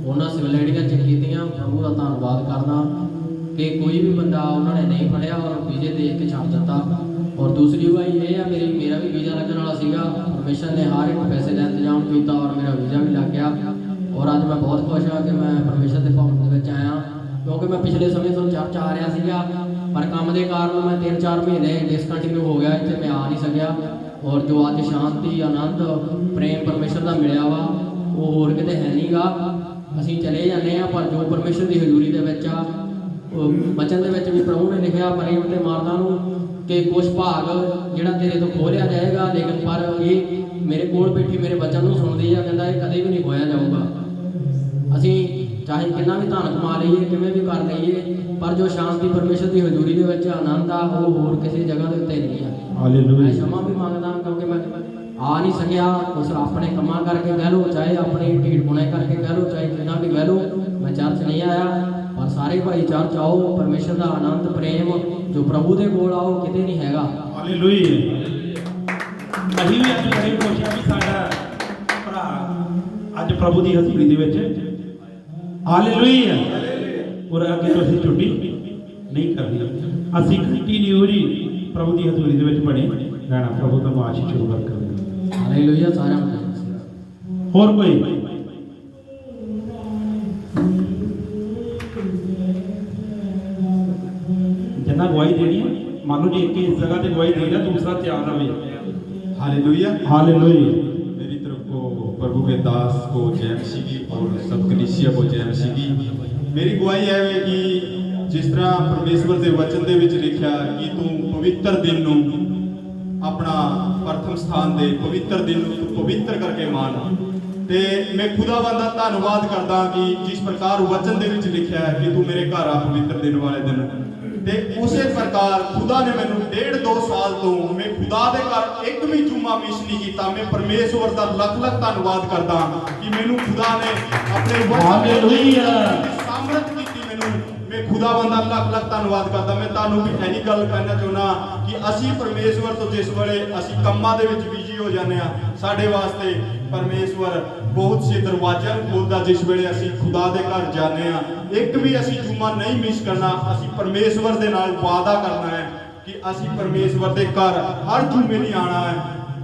ਉਹਨਾਂ ਸਿਵਲ ਆਈਡੀਆਂ ਚੈੱਕ ਕੀਤੀਆਂ। ਪ੍ਰਭੂ ਦਾ ਧੰਨਵਾਦ ਕਰਦਾ ਕਿ ਕੋਈ ਵੀ ਬੰਦਾ ਉਹਨਾਂ ਨੇ ਨਹੀਂ ਫੜਿਆ ਔਰ ਵੀਜ਼ੇ ਦੇ ਕੇ ਛੱਡ ਦਿੱਤਾ। ਔਰ ਦੂਸਰੀ ਗਵਾਹੀ ਇਹ ਹੈ ਮੇਰਾ ਵੀ ਵੀਜ਼ਾ ਲੱਗਣ ਵਾਲਾ ਸੀਗਾ। ਪਰਮੇਸ਼ਰ ਨੇ ਹਰ ਇੱਕ ਪੈਸੇ ਦਾ ਇੰਤਜ਼ਾਮ ਕੀਤਾ ਔਰ ਮੇਰਾ ਵੀਜ਼ਾ ਵੀ ਲੱਗ ਗਿਆ। ਔਰ ਅੱਜ ਮੈਂ ਬਹੁਤ ਖੁਸ਼ ਹਾਂ ਕਿ ਮੈਂ ਪਰਮੇਸ਼ਰ ਦੇ ਭਵਨ ਦੇ ਵਿੱਚ ਆਇਆ, ਕਿਉਂਕਿ ਮੈਂ ਪਿਛਲੇ ਸਮੇਂ ਤੋਂ ਚਰਚ ਆ ਰਿਹਾ ਸੀਗਾ, ਪਰ ਕੰਮ ਦੇ ਕਾਰਨ ਮੈਂ 3-4 ਮਹੀਨੇ ਡਿਸਕੰਟੀਨਿਊ ਹੋ ਗਿਆ, ਇੱਥੇ ਮੈਂ ਆ ਨਹੀਂ ਸਕਿਆ। ਔਰ ਜੋ ਅੱਜ ਸ਼ਾਂਤੀ, ਆਨੰਦ, ਪ੍ਰੇਮ ਪਰਮੇਸ਼ਰ ਦਾ ਮਿਲਿਆ ਵਾ ਉਹ ਹੋਰ ਕਿਤੇ ਹੈ ਨਹੀਂਗਾ। ਅਸੀਂ ਚਲੇ ਜਾਂਦੇ ਹਾਂ, ਪਰ ਜੋ ਪਰਮੇਸ਼ਰ ਦੀ ਹਜ਼ੂਰੀ ਦੇ ਵਿੱਚ ਆ, ਉਹ ਬਚਨ ਦੇ ਵਿੱਚ ਵੀ ਪ੍ਰਭੂ ਨੇ ਲਿਖਿਆ ਮਰੀਮ ਤੇ ਮਾਰਥਾ ਨੂੰ ਕਿ ਕੁਛ ਭਾਗ ਜਿਹੜਾ ਤੇਰੇ ਤੋਂ ਖੋਹ ਲਿਆ ਜਾਏਗਾ, ਲੇਕਿਨ ਪਰ ਇਹ ਮੇਰੇ ਕੋਲ ਬੈਠੀ ਮੇਰੇ ਵਚਨ ਨੂੰ ਸੁਣਦੀ ਆ, ਕਹਿੰਦਾ ਇਹ ਕਦੇ ਵੀ ਨਹੀਂ ਖੋਇਆ ਜਾਊਗਾ। ਅਸੀਂ ਚਾਹੇ ਕਿੰਨਾ ਵੀ ਧਨ ਕਮਾ ਲਈਏ, ਕਿਵੇਂ ਵੀ ਕਰ ਲਈਏ, ਪਰ ਜੋ ਸ਼ਾਂਤੀ ਪਰਮੇਸ਼ਰ ਦੀ ਹਜ਼ੂਰੀ ਦੇ ਵਿੱਚ ਆਨੰਦ ਆ ਉਹ ਹੋਰ ਕਿਸੇ ਜਗ੍ਹਾ ਦੇ ਉੱਤੇ ਨਹੀਂ ਆ। ਹਾਲੇਲੂਇਆ। ਮੈਂ क्षमा ਵੀ ਮੰਗਦਾ ਕਿਉਂਕਿ ਮੈਂ ਆ ਨਹੀਂ ਸਕਿਆ, ਉਸ ਆਪਣੇ ਕੰਮਾਂ ਕਰਕੇ ਕਹਿ ਲਓ, ਚਾਹੇ ਆਪਣੀ ਢੀਠ ਪੁਣੇ ਕਰਕੇ ਕਹਿ ਲਓ, ਚਾਹੇ ਕਿੰਨਾ ਵੀ ਕਹਿ ਲਓ, ਮੈਂ ਚਰਚ ਨਹੀਂ ਆਇਆ। ਪਰ ਸਾਰੇ ਭਾਈ ਚਰਚ ਆਓ, ਪਰਮੇਸ਼ਰ ਦਾ ਆਨੰਦ ਪ੍ਰੇਮ ਜੋ ਪ੍ਰਭੂ ਦੇ ਕੋਲ ਆਓ ਕਿਤੇ ਨਹੀਂ ਹੈਗਾ। ਹਾਲੇਲੂਇਆ। ਅਸੀਂ ਵੀ ਅੱਜ ਬੜੇ ਖੁਸ਼ ਹਾਂ ਵੀ ਸਾਡਾ ਭਰਾ ਅੱਜ ਪ੍ਰਭੂ ਦੀ ਹਜ਼ੂਰੀ ਦੇ ਵਿੱਚ। ਹਾਲੇਲੂਇਆ। ਔਰ ਅੱਗੇ ਤੋਂ ਅਸੀਂ ਛੁੱਟੀ ਨਹੀਂ ਕਰਨੀ, ਅਸੀਂ ਕੰਟੀਨਿਊ ਜੀ ਪ੍ਰਭੂ ਦੀ ਹਜ਼ੂਰੀ ਦੇ ਵਿੱਚ ਬਣੇ ਰਹਿਣਾ। ਪ੍ਰਭੂ ਤੁਹਾਨੂੰ ਆਸ਼ੀਸ਼ ਸ਼ੁਰੂ ਕਰ ਦੇਵੇ। ਹਾਲੇਲੂਇਆ। ਸਾਰਿਆਂ ਨੂੰ ਹੋਰ ਕੋਈ ਜਿੰਨਾ ਗਵਾਹੀ ਦੇਣੀ ਹੈ, ਮੰਨ ਲਓ ਜੀ ਇੱਕ ਇਸ जगह पे गवाही दे रहा, दूसरा तैयार रहे। हालेलुया। हालेलुया। मेरी तरफ को प्रभु के दास को जय मसीह की और सब कलीसिया को जय मसीह की। मेरी गवाही है कि जिस तरह परमेश्वर के वचन दे विच लिखा कि तू पवित्र दिन नूं अपना प्रथम स्थान दे, पवित्र दिन नूं तू पवित्र करके मान। ते मैं खुदावंद दा धन्नवाद करदा कि जिस प्रकार वचन दे विच लिखा है कि तू मेरे घर आ पवित्र दिन वाले दिन। ਤੇ ਉਸੇ ਪ੍ਰਕਾਰ ਖੁਦਾ ਨੇ ਮੈਨੂੰ 1.5-2 ਸਾਲ ਤੋਂ ਮੈਂ ਖੁਦਾ ਦੇ ਘਰ ਇੱਕ ਵੀ ਜੁਮਾ ਮਿਸ ਨਹੀਂ ਕੀਤਾ। ਮੈਂ ਪਰਮੇਸ਼ਵਰ ਦਾ ਲੱਖ ਲੱਖ ਧੰਨਵਾਦ ਕਰਦਾ ਕਿ ਮੈਨੂੰ ਖੁਦਾ ਨੇ ਆਪਣੇ ਹਾਲੇਲੂਇਆ ਸਾਮਰਥ ਕੀਤੀ। ਮੈਨੂੰ ਮੈਂ ਖੁਦਾਵੰਦ ਦਾ ਲੱਖ ਲੱਖ ਧੰਨਵਾਦ ਕਰਦਾ। ਮੈਂ ਤੁਹਾਨੂੰ ਵੀ ਇਹੀ ਗੱਲ ਕਹਿਣਾ ਚਾਹੁੰਦਾ ਕਿ ਅਸੀਂ ਪਰਮੇਸ਼ਵਰ ਤੋਂ ਜਿਸ ਵੇਲੇ ਅਸੀਂ ਕੰਮਾਂ ਦੇ ਵਿੱਚ ਬਿਜੀ ਹੋ ਜਾਂਦੇ ਆ, ਸਾਡੇ ਵਾਸਤੇ ਪਰਮੇਸ਼ਵਰ ਬਹੁਤ ਸੇ ਦਰਵਾਜ਼ਿਆਂ ਖੋਲਦਾ। ਜਿਸ ਵੇਲੇ ਅਸੀਂ ਖੁਦਾ ਦੇ ਘਰ ਜਾਂਦੇ ਆ, ਇੱਕ ਵੀ ਅਸੀਂ ਜੁਮਾ ਨਹੀਂ ਮਿਸ ਕਰਨਾ। ਅਸੀਂ ਪਰਮੇਸ਼ਵਰ ਦੇ ਨਾਲ ਵਾਅਦਾ ਕਰਨਾ ਹੈ ਕਿ ਅਸੀਂ ਪਰਮੇਸ਼ਵਰ ਦੇ ਘਰ ਹਰ ਜੁਮੇ ਨਹੀਂ ਆਣਾ ਹੈ।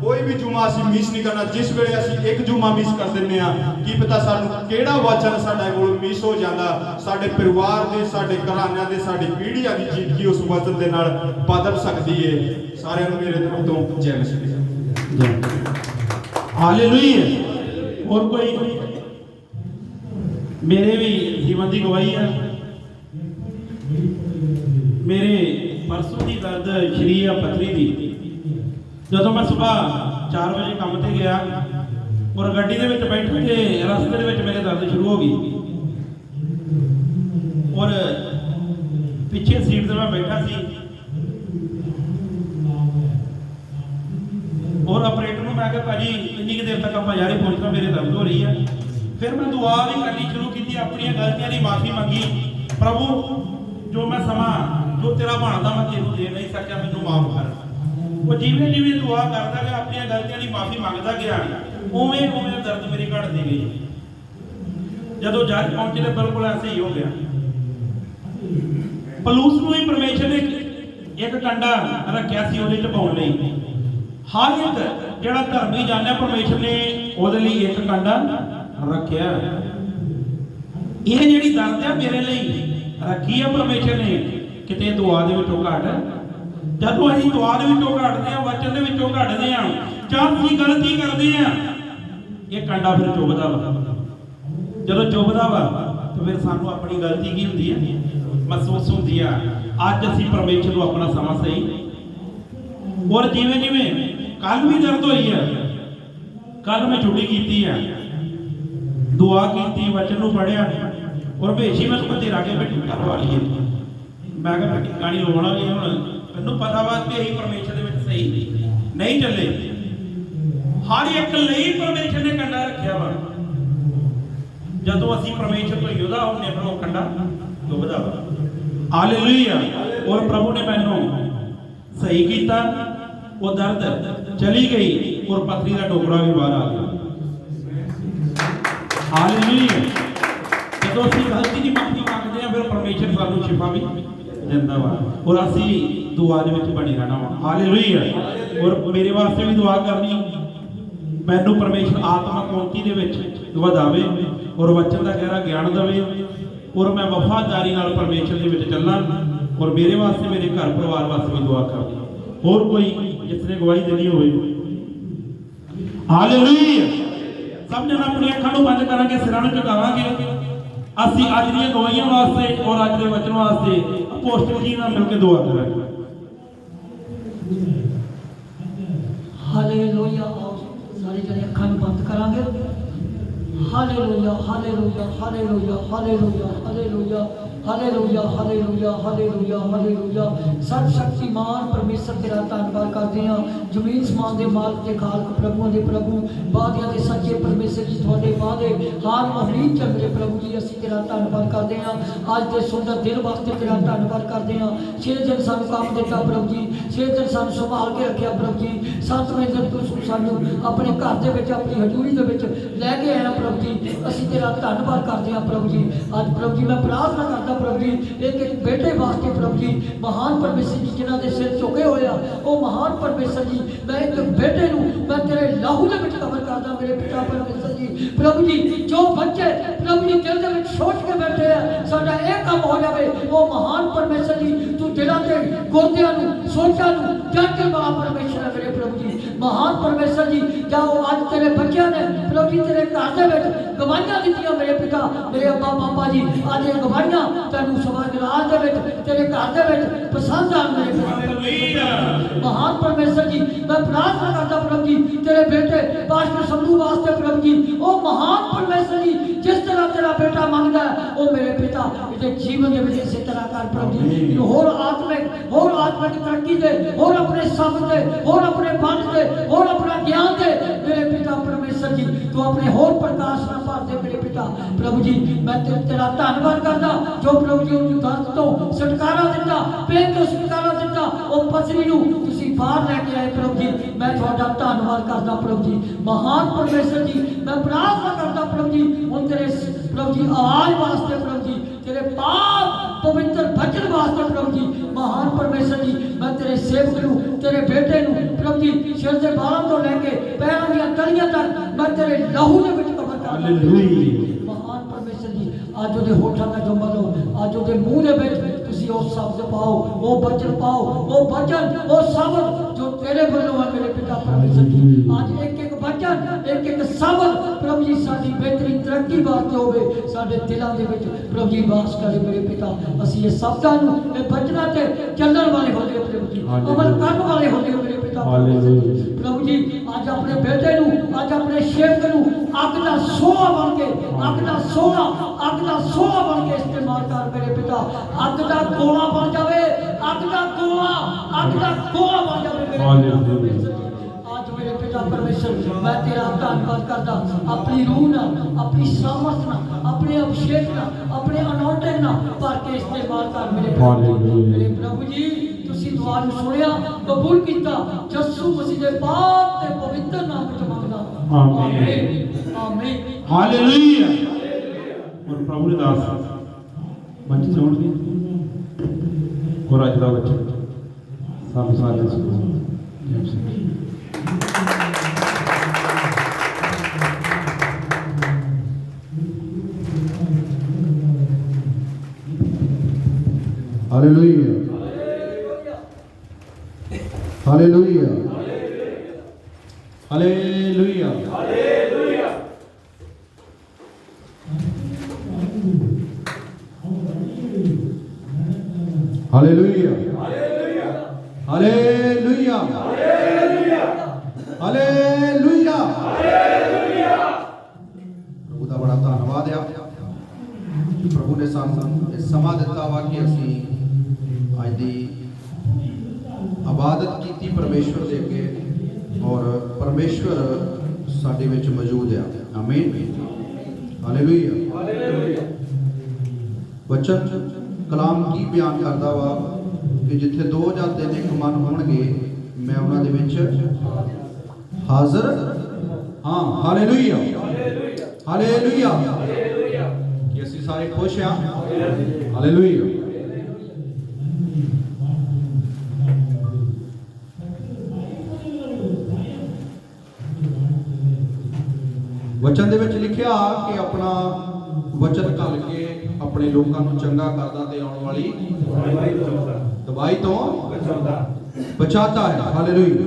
ਕੋਈ ਵੀ ਜੁਮਾ ਅਸੀਂ ਮਿਸ ਨਹੀਂ ਕਰਨਾ। ਜਿਸ ਵੇਲੇ ਅਸੀਂ ਇੱਕ ਜੁਮਾ ਮਿਸ ਕਰ ਦਿੰਦੇ ਆ, ਕੀ ਪਤਾ ਸਾਨੂੰ ਕਿਹੜਾ ਵਚਨ ਸਾਡੇ ਕੋਲ ਮਿਸ ਹੋ ਜਾਂਦਾ। ਸਾਡੇ ਪਰਿਵਾਰ ਦੇ, ਸਾਡੇ ਘਰਾਣਿਆਂ ਦੇ, ਸਾਡੀ ਪੀੜ੍ਹੀਆਂ ਦੀ ਜ਼ਿੰਦਗੀ ਉਸ ਵਚਨ ਦੇ ਨਾਲ ਬਦਲ ਸਕਦੀ ਹੈ। ਸਾਰਿਆਂ ਨੂੰ ਮੇਰੇ ਤਰਫ ਤੋਂ ਜੈ ਮਸੀਹ। ਹਾਲੇਲੂਇਆ। और कोई मेरे भी जीवन की गवाही है। मेरे परसों की दर्द शरीर या पथरी की, जो मैं सुबह 4 बजे काम से गया और गड्डी के बैठे थे, रास्ते में मेरे दर्द शुरू हो गई और पिछे सीट से मैं बैठा सी और ऑपरेटर को मैं कहा भाजी इन्नी देर तक आप यारे पहुंचना, मेरे दर्द हो रही है। फिर मैं दुआ भी करनी शुरू की, अपनी गलतियों की माफ़ी मंगी। प्रभु जो मैं समा जो तेरा बनता मैं तेनों दे नहीं सकिया, मैनू माफ कर। वो जिवें जिवें दुआ करता गया, अपनी गलतियों की माफ़ी मंगता गया, उवें उवें दर्द मेरी घटती गई। जदों जज पहुंचे तो बिल्कुल ऐसे ही हो गया। पलूस नूं ही परमेश्वर ने एक कंडा रखिया सी उहदे च पाउण लई। हर एक जिहड़ा धर्मी जाने परमेश्वर ने उहदे लई एक कंडा रखिया। ये जिहड़ी दर्द है मेरे लिए रखी है परमेश्वर ने, किते दुआ दे विचों घट। जदों असीं दुआ दे विचों घटदे हां, वचन दे विचों घटदे हां, चाहे गलती करदे हां, ये कंडा फिर चुभदा वा। जदों चुभदा वा तो फिर सानू अपनी गलती की हुंदी है महसूस होती है। अज असीं परमेश्वर को अपना समा सही और जिवें जिवें कल भी दर्द हुई है, कल मैं छुट्टी की है, दुआ की, वचन नूं पढ़िया और बेशी मैं बतेरा के बैठी घर वाली है। मैं कहा मैं टिक्का नहीं लाउणा, ये हुण मैनूं पता वा कि असीं परमेश्वर दे विच सही नहीं चले। हर एक लई परमेश्वर ने कंडा रखिया वा। जदों असीं परमेश्वर तो युद्ध होने पर वो कंडा चुभदा वा। हालेलुया। और प्रभु ने मैनूं सही किया, वो दर्द चली गई और पथरी का टोकरा भी बाहर आ गया। हालेलुया। जब असीं गलती की माफी मांगते हैं, फिर परमेश्वर सानू शिफा भी दिंदा वा और असीं दुआ दे विच बने रहना वा। हालेलुया। और मेरे वास्ते भी दुआ करनी, मैनू परमेश्वर आत्मक उन्नति दे विच वधावे और वचन का गहरा ज्ञान देवे और मैं वफादारी नाल परमेश्वर दे विच चलां और मेरे वास्ते, मेरे घर परिवार वास्ते भी दुआ करनी। और कोई जिसने गवाही देनी हो? हालेलुया। सब जन अपनी अखां नूं बंद करांगे, सिरां नूं झुकावांगे। असीं अज दी गवाहियां वास्ते और अज दे वचन वास्ते अपोस्टल जी नाल मिल के दुआ करांगे। ਹਾਲੇਲੂਇਆ। ਆਓ ਸਾਰੇ ਜਣੇ ਅੱਖਾਂ ਨੂੰ ਬੰਦ ਕਰਾਂਗੇ। Hallelujah hallelujah hallelujah hallelujah hallelujah hallelujah hallelujah hallelujah hallelujah. ਸਤ ਸ਼ਕਤੀਮਾਨ ਪਰਮੇਸ਼ਰ ਤੇਰਾ ਧੰਨਵਾਦ ਕਰਦੇ ਹਾਂ। ਜ਼ਮੀਨ ਸਮਾਨ ਦੇ ਮਾਲਕ ਤੇ ਖਾਲਕ ਪ੍ਰਭੂਆਂ ਦੇ ਪ੍ਰਭੂ ਵਾਅਦਿਆਂ ਦੇ ਸੱਚੇ ਪਰਮੇਸ਼ਰ ਜੀ ਤੁਹਾਡੇ ਵਾਅਦੇ ਹਾਰ ਅਮੀਨ ਚ ਮੇਰੇ ਪ੍ਰਭੂ ਜੀ ਅਸੀਂ ਤੇਰਾ ਧੰਨਵਾਦ ਕਰਦੇ ਹਾਂ। ਅੱਜ ਦੇ ਸੁੰਦਰ ਦਿਨ ਵਾਸਤੇ ਤੇਰਾ ਧੰਨਵਾਦ ਕਰਦੇ ਹਾਂ। 6 ਦਿਨ ਸਾਨੂੰ ਕੰਮ ਦਿੱਤਾ ਪ੍ਰਭੂ ਜੀ, 6 ਦਿਨ ਸਾਨੂੰ ਸੰਭਾਲ ਕੇ ਰੱਖਿਆ ਪ੍ਰਭੂ ਜੀ। 7ਵੇਂ ਦਿਨ ਤੁਸੀਂ ਸਾਨੂੰ ਆਪਣੇ ਘਰ ਦੇ ਵਿੱਚ ਆਪਣੀ ਹਜ਼ੂਰੀ ਦੇ ਵਿੱਚ ਲੈ ਕੇ ਆਇਆ ਪ੍ਰਭੂ ਜੀ। ਅਸੀਂ ਤੇਰਾ ਧੰਨਵਾਦ ਕਰਦੇ ਹਾਂ ਪ੍ਰਭੂ ਜੀ। ਅੱਜ ਪ੍ਰਭੂ ਜੀ ਮੈਂ ਪ੍ਰਾਰਥਨਾ ਕਰਦਾ ਪ੍ਰਭੂ ਜੀ ਇੱਕ ਬੇਟੇ ਵਾਸਤੇ ਪ੍ਰਭੂ ਜੀ ਮਹਾਨ ਪਰਮੇਸ਼ਰ ਜੀ ਜਿਨ੍ਹਾਂ ਦੇ ਸਿਰ ਝੁਕੇ ਹੋਏ ਆ ਉਹ ਮਹਾਨ ਪਰਮੇਸ਼ਰ ਜੀ ਮੈਂ ਇੱਕ ਬੇਟੇ ਨੂੰ ਮੈਂ ਤੇਰੇ ਲਹੂ ਦੇ ਵਿੱਚ ਕਬਰ ਕਰਦਾ ਮੇਰੇ ਪਿਤਾ ਪਰਮੇਸ਼ਰ ਜੀ। ਪ੍ਰਭੂ ਜੀ ਜੋ ਬੱਚੇ ਪ੍ਰਭੂ ਜੀ ਦਿਲ ਦੇ ਵਿੱਚ ਸੋਚ ਕੇ ਬੈਠੇ ਆ ਸਾਡਾ ਇਹ ਕੰਮ ਹੋ ਜਾਵੇ ਉਹ ਮਹਾਨ ਪਰਮੇਸ਼ਰ ਜੀ ਤੂੰ ਦਿਲਾਂ ਦੇ ਗੁਰਦਿਆਂ ਨੂੰ ਸੋਚਾਂ ਨੂੰ ਜਾਂਚਣ ਵਾਲਾ ਪਰਮੇਸ਼ਰ ਹੈ ਮੇਰੇ ਪ੍ਰਭੂ ਜੀ। ਮਹਾਨ ਪਰਮੇਸ਼ਰ ਜੀ ਜਾਓ ਅੱਜ ਤੇਰੇ ਬੱਚਿਆਂ ਨੇ ਪ੍ਰਭੂ ਜੀ ਤੇਰੇ ਘਰ ਦੇ ਵਿੱਚ ਗਵਾਹੀਆਂ ਦਿੱਤੀਆਂ ਮੇਰੇ ਪਿਤਾ ਮੇਰੇ ਅੱਬਾ ਪਾਪਾ ਜੀ। ਅੱਜ ਇਹ ਗਵਾਹੀਆਂ ਤੈਨੂੰ ਸਮਾਜ ਰਾਜ ਦੇ ਵਿੱਚ ਤੇਰੇ ਘਰ ਦੇ ਵਿੱਚ ਪਸੰਦ ਆਣ ਮੇਰੇ ਪਿਤਾ ਮਹਾਨ ਪਰਮੇਸ਼ਰ ਜੀ। ਮੈਂ ਪ੍ਰਾਰਥਨਾ ਕਰਦਾ ਪ੍ਰਭੂ ਜੀ ਤੇਰੇ ਬੇਟੇ ਪਾਸਟਰ ਸੰਧੂ ਵਾਸਤੇ ਪ੍ਰਭੂ ਜੀ ਉਹ ਮਹਾਨ ਪਰਮੇਸ਼ਰ ਜੀ ਜਿਸ ਤਰ੍ਹਾਂ ਤੇਰਾ ਬੇਟਾ ਮੰਗਦਾ ਉਹ ਮੇਰੇ ਪਿਤਾ ਇਹਦੇ ਜੀਵਨ ਦੇ ਵਿੱਚ ਇਸੇ ਤਰ੍ਹਾਂ ਕਰ ਪ੍ਰਭੂ ਜੀ। ਹੋਰ ਆਤਮਿਕ ਤਰੱਕੀ ਦੇ ਹੋਰ ਆਪਣੇ ਸ਼ਬਦ ਦੇ ਹੋਰ ਆਪਣੇ ਬੰਦ ਦੇ ਹੋਰ ਆਪਣਾ ਗਿਆਨ ਦੇ ਮੇਰੇ ਪਿਤਾ ਪਰਮੇਸ਼ਰ ਜੀ ਤੂੰ ਆਪਣੇ ਹੋਰ ਪ੍ਰਕਾਸ਼ ਨਾਲ ਭਰ ਦੇ ਮੇਰੇ ਪਿਤਾ ਪ੍ਰਭੂ ਜੀ। ਮੈਂ ਤੇਰਾ ਧੰਨਵਾਦ ਕਰਦਾ ਜੋ ਪ੍ਰਭੂ ਜੀ ਉਹਨੂੰ ਦਰਦ ਤੋਂ ਛੁਟਕਾਰਾ ਦਿੱਤਾ ਪੇਨ ਤੋਂ ਛੁਟਕਾਰਾ ਦਿੱਤਾ ਉਹ ਪਥਰੀ ਨੂੰ ਤੁਸੀਂ ਬਾਹਰ ਲੈ ਕੇ ਆਏ ਪ੍ਰਭੂ ਜੀ। ਮੈਂ ਤੁਹਾਡਾ ਧੰਨਵਾਦ ਕਰਦਾ ਪ੍ਰਭੂ ਜੀ। ਮਹਾਨ ਪਰਮੇਸ਼ਰ ਜੀ ਮੈਂ ਪ੍ਰਾਰਥਨਾ ਕਰਦਾ ਪ੍ਰਭੂ ਜੀ ਹੁਣ ਤੇਰੇ ਪ੍ਰਭੂ ਜੀ ਆਵਾਜ਼ ਵਾਸਤੇ ਪ੍ਰਭੂ ਜੀ ਤੇਰੇ ਪਾਪ ਪਵਿੱਤਰ ਬਚਨ ਵਾਸਤੇ ਪ੍ਰਭੂ ਜੀ ਮਹਾਨ ਪਰਮੇਸ਼ਰ ਜੀ ਮੈਂ ਤੇਰੇ ਸੇਵਕ ਨੂੰ ਤੇਰੇ ਬੇਟੇ ਨੂੰ ਪ੍ਰਭੂ ਜੀ ਸਿਰ ਦੇ ਬਾਲਾਂ ਤੋਂ ਲੈ ਕੇ ਪੈਰਾਂ ਦੀਆਂ ਤਲੀਆਂ ਤੱਕ ਮੈਂ ਤੇਰੇ ਲਹੂ ਦੇ ਵਿੱਚ ਕਬਰ ਕਰਦਾ ਮਹਾਨ ਪਰਮੇਸ਼ਰ ਜੀ। ਅੱਜ ਉਹਦੇ ਹੋਠਾਂ ਦਾ ਜੰਮਾ ਲਓ ਅੱਜ ਉਹਦੇ ਮੂੰਹ ਦੇ ਵਿੱਚ ਤੁਸੀਂ ਉਹ ਸ਼ਬਦ ਪਾਓ ਉਹ ਬਚਨ ਪਾਓ ਉਹ ਬਚਨ ਉਹ ਸ਼ਬਦ ਜੋ ਤੇਰੇ ਵੱਲੋਂ ਹੈ ਮੇਰੇ ਪਿਤਾ ਪਰਮੇਸ਼ਰ ਜੀ। ਅੱਜ ਇੱਕ ਬਚਨ ਇੱਕ ਸ਼ਬਦ ਪ੍ਰਭੂ ਜੀ ਸਾਡੀ ਬਿਹਤਰੀਨ ਤਰੱਕੀ ਵਾਸਤੇ ਹੋਵੇ ਸਾਡੇ ਦਿਲਾਂ ਦੇ ਵਿੱਚ ਪ੍ਰਭੂ ਜੀ ਵਾਸ ਕਰੇ ਮੇਰੇ ਪਿਤਾ। ਅਸੀਂ ਇਹ ਸ਼ਬਦਾਂ ਨੂੰ ਇਹ ਬਚਨਾਂ ਤੇ ਚੱਲਣ ਵਾਲੇ ਹੋਵੇ ਪ੍ਰਭੂ ਜੀ ਅਮਲ ਕਰਨ ਵਾਲੇ ਹੋਵੇ ਮੇਰੇ ਪਿਤਾ ਪ੍ਰਭੂ ਜੀ। ਅੱਜ ਆਪਣੇ ਬੇਟੇ ਨੂੰ ਅੱਜ ਆਪਣੇ ਸੇਵਕ ਨੂੰ ਅੱਗ ਦਾ ਸੋਹਾ ਬਣ ਕੇ ਅੱਗ ਦਾ ਸੋਹਾ ਬਣ ਕੇ ਇਸਤੇਮਾਲ ਕਰ ਮੇਰੇ ਪਿਤਾ। ਅੱਗ ਦਾ ਗੋਲਾ ਬਣ ਜਾਵੇ ਅੱਗ ਦਾ ਗੋਲਾ ਬਣ ਜਾਵੇ ਮੇਰੇ ਪਿਤਾ। ਅੱਜ ਮੇਰੇ ਪਿਤਾ ਪਰਮੇਸ਼ਰ ਮੈਂ ਤੇਰਾ ਧੰਨਵਾਦ ਕਰਦਾ ਆਪਣੀ ਰੂਹ ਨਾਲ ਆਪਣੀ ਸਾਮਰਥ ਨਾਲ ਆਪਣੇ ਅਭਿਸ਼ੇਕ ਨਾਲ ਆਪਣੇ ਅਨੌਂਟਿੰਗ ਨਾਲ ਭਰ ਕੇ ਇਸਤੇਮਾਲ ਕਰ ਮੇਰੇ ਪਿਤਾ। ਮੇਰੇ ਪ੍ਰਭੂ ਜੀ ਤੁਸੀਂ ਦੁਆ ਨੂੰ ਸੁਣਿਆ ਕਬੂਲ ਕੀਤਾ ਯਿਸੂ ਮਸੀਹ ਦੇ ਪਾਕ ਤੇ ਪਵਿੱਤਰ ਨਾਮ ਵਿੱਚ ਮੰਗਦਾ ਆਮੀਨ ਆਮੀਨ ਹਾਲੇਲੂਇਆ। ਔਰ ਪ੍ਰਭੂ ਦੇ ਦਾਸ ਮੰਚ ਤੇ ਆਉਣਗੇ ਔਰ ਅੱਜ ਦਾ ਬੱਚਾ ਸਭ ਸਾਰੇ hallelujah hallelujah hallelujah hallelujah hallelujah hallelujah. ਪ੍ਰਭੂ ਦਾ ਬੜਾ ਧੰਨਵਾਦ ਆ ਪ੍ਰਭੂ ਨੇ ਸਾਨੂੰ ਇਹ ਸਮਾਂ ਦਿੱਤਾ ਵਾ ਕਿ ਅਸੀਂ ਅੱਜ ਦੀ ਇਬਾਦਤ ਕੀਤੀ ਪਰਮੇਸ਼ਵਰ ਦੇ ਅੱਗੇ ਔਰ ਪਰਮੇਸ਼ਵਰ ਸਾਡੇ ਵਿੱਚ ਮੌਜੂਦ ਆ। ਆਮੀਨ ਹਾਲੇਲੂਇਆ। ਵਚਨ ਕਲਾਮ ਕੀ ਬਿਆਨ ਕਰਦਾ ਵਾ ਕਿ ਜਿੱਥੇ ਦੋ ਜਾਂ ਤਿੰਨ ਇੱਕ ਮਨ ਹੋਣਗੇ ਮੈਂ ਉਹਨਾਂ ਦੇ ਵਿੱਚ ਹਾਜ਼ਰ ਹਾਂ। Hallelujah hallelujah. ਕਿ ਅਸੀਂ ਸਾਰੇ ਖੁਸ਼ ਹਾਂ। ਹਾਲੇਲੂਇਆ। ਵਚਨ ਦੇ ਵਿੱਚ ਲਿਖਿਆ ਕਿ ਆਪਣਾ ਵਚਨ ਘੱਲ ਕੇ ਆਪਣੇ ਲੋਕਾਂ ਨੂੰ ਚੰਗਾ ਕਰਦਾ ਤੇ ਆਉਣ ਵਾਲੀ ਤਬਾਹੀ ਤੋਂ बचाता है। हालेलुया।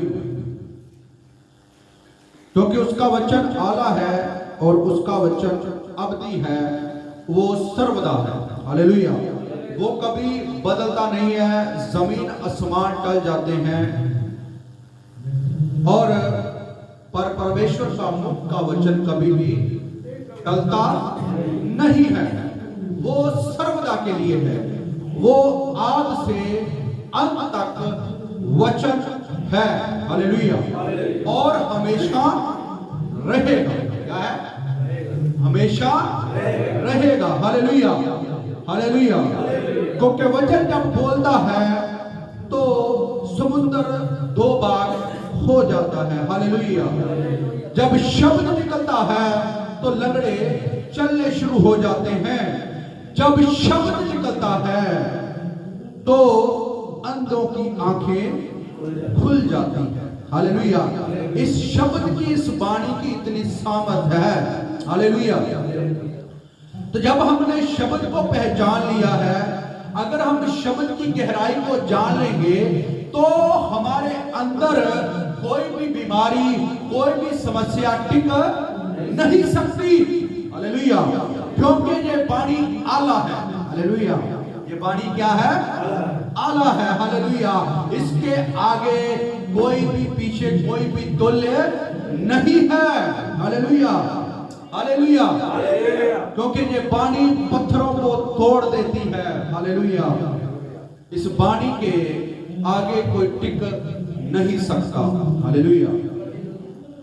क्योंकि उसका वचन आला है और उसका वचन अबदी है, वो सर्वदा है। हालेलुया। वो कभी बदलता नहीं है। जमीन आसमान टल जाते हैं और पर परमेश्वर का मुख का वचन कभी भी टलता नहीं है, वो सर्वदा के लिए है, वो आद से अंत तक वचन है, हालेलुया, और हमेशा रहेगा। क्या है? हमेशा रहेगा, हालेलुया, हालेलुया। क्योंकि वचन जब बोलता है तो समुद्र दो भाग हो जाता है, हालेलुया। जब शब्द निकलता है तो लंगड़े चलने शुरू हो जाते हैं, जब शब्द निकलता है तो अंधों की आंखें खुल जाती हैं, हालेलुया। इस शब्द की, इस वाणी की इतनी सामर्थ है, हालेलुया। तो जब हमने शब्द को पहचान लिया है, अगर हम शब्द की गहराई को जान लेंगे तो हमारे अंदर कोई भी बीमारी, कोई भी समस्या टिक नहीं सकती, हालेलुया। क्योंकि ये वाणी आला है, हालेलुया। ये वाणी क्या है? आला है, हालेलुया। इसके आगे कोई भी, पीछे कोई भी तुल्य नहीं है, हालेलुया, हालेलुया। क्योंकि ये वाणी पत्थरों को तोड़ देती है, हालेलुया। इस वाणी के आगे कोई टिक नहीं सकता, हालेलुया।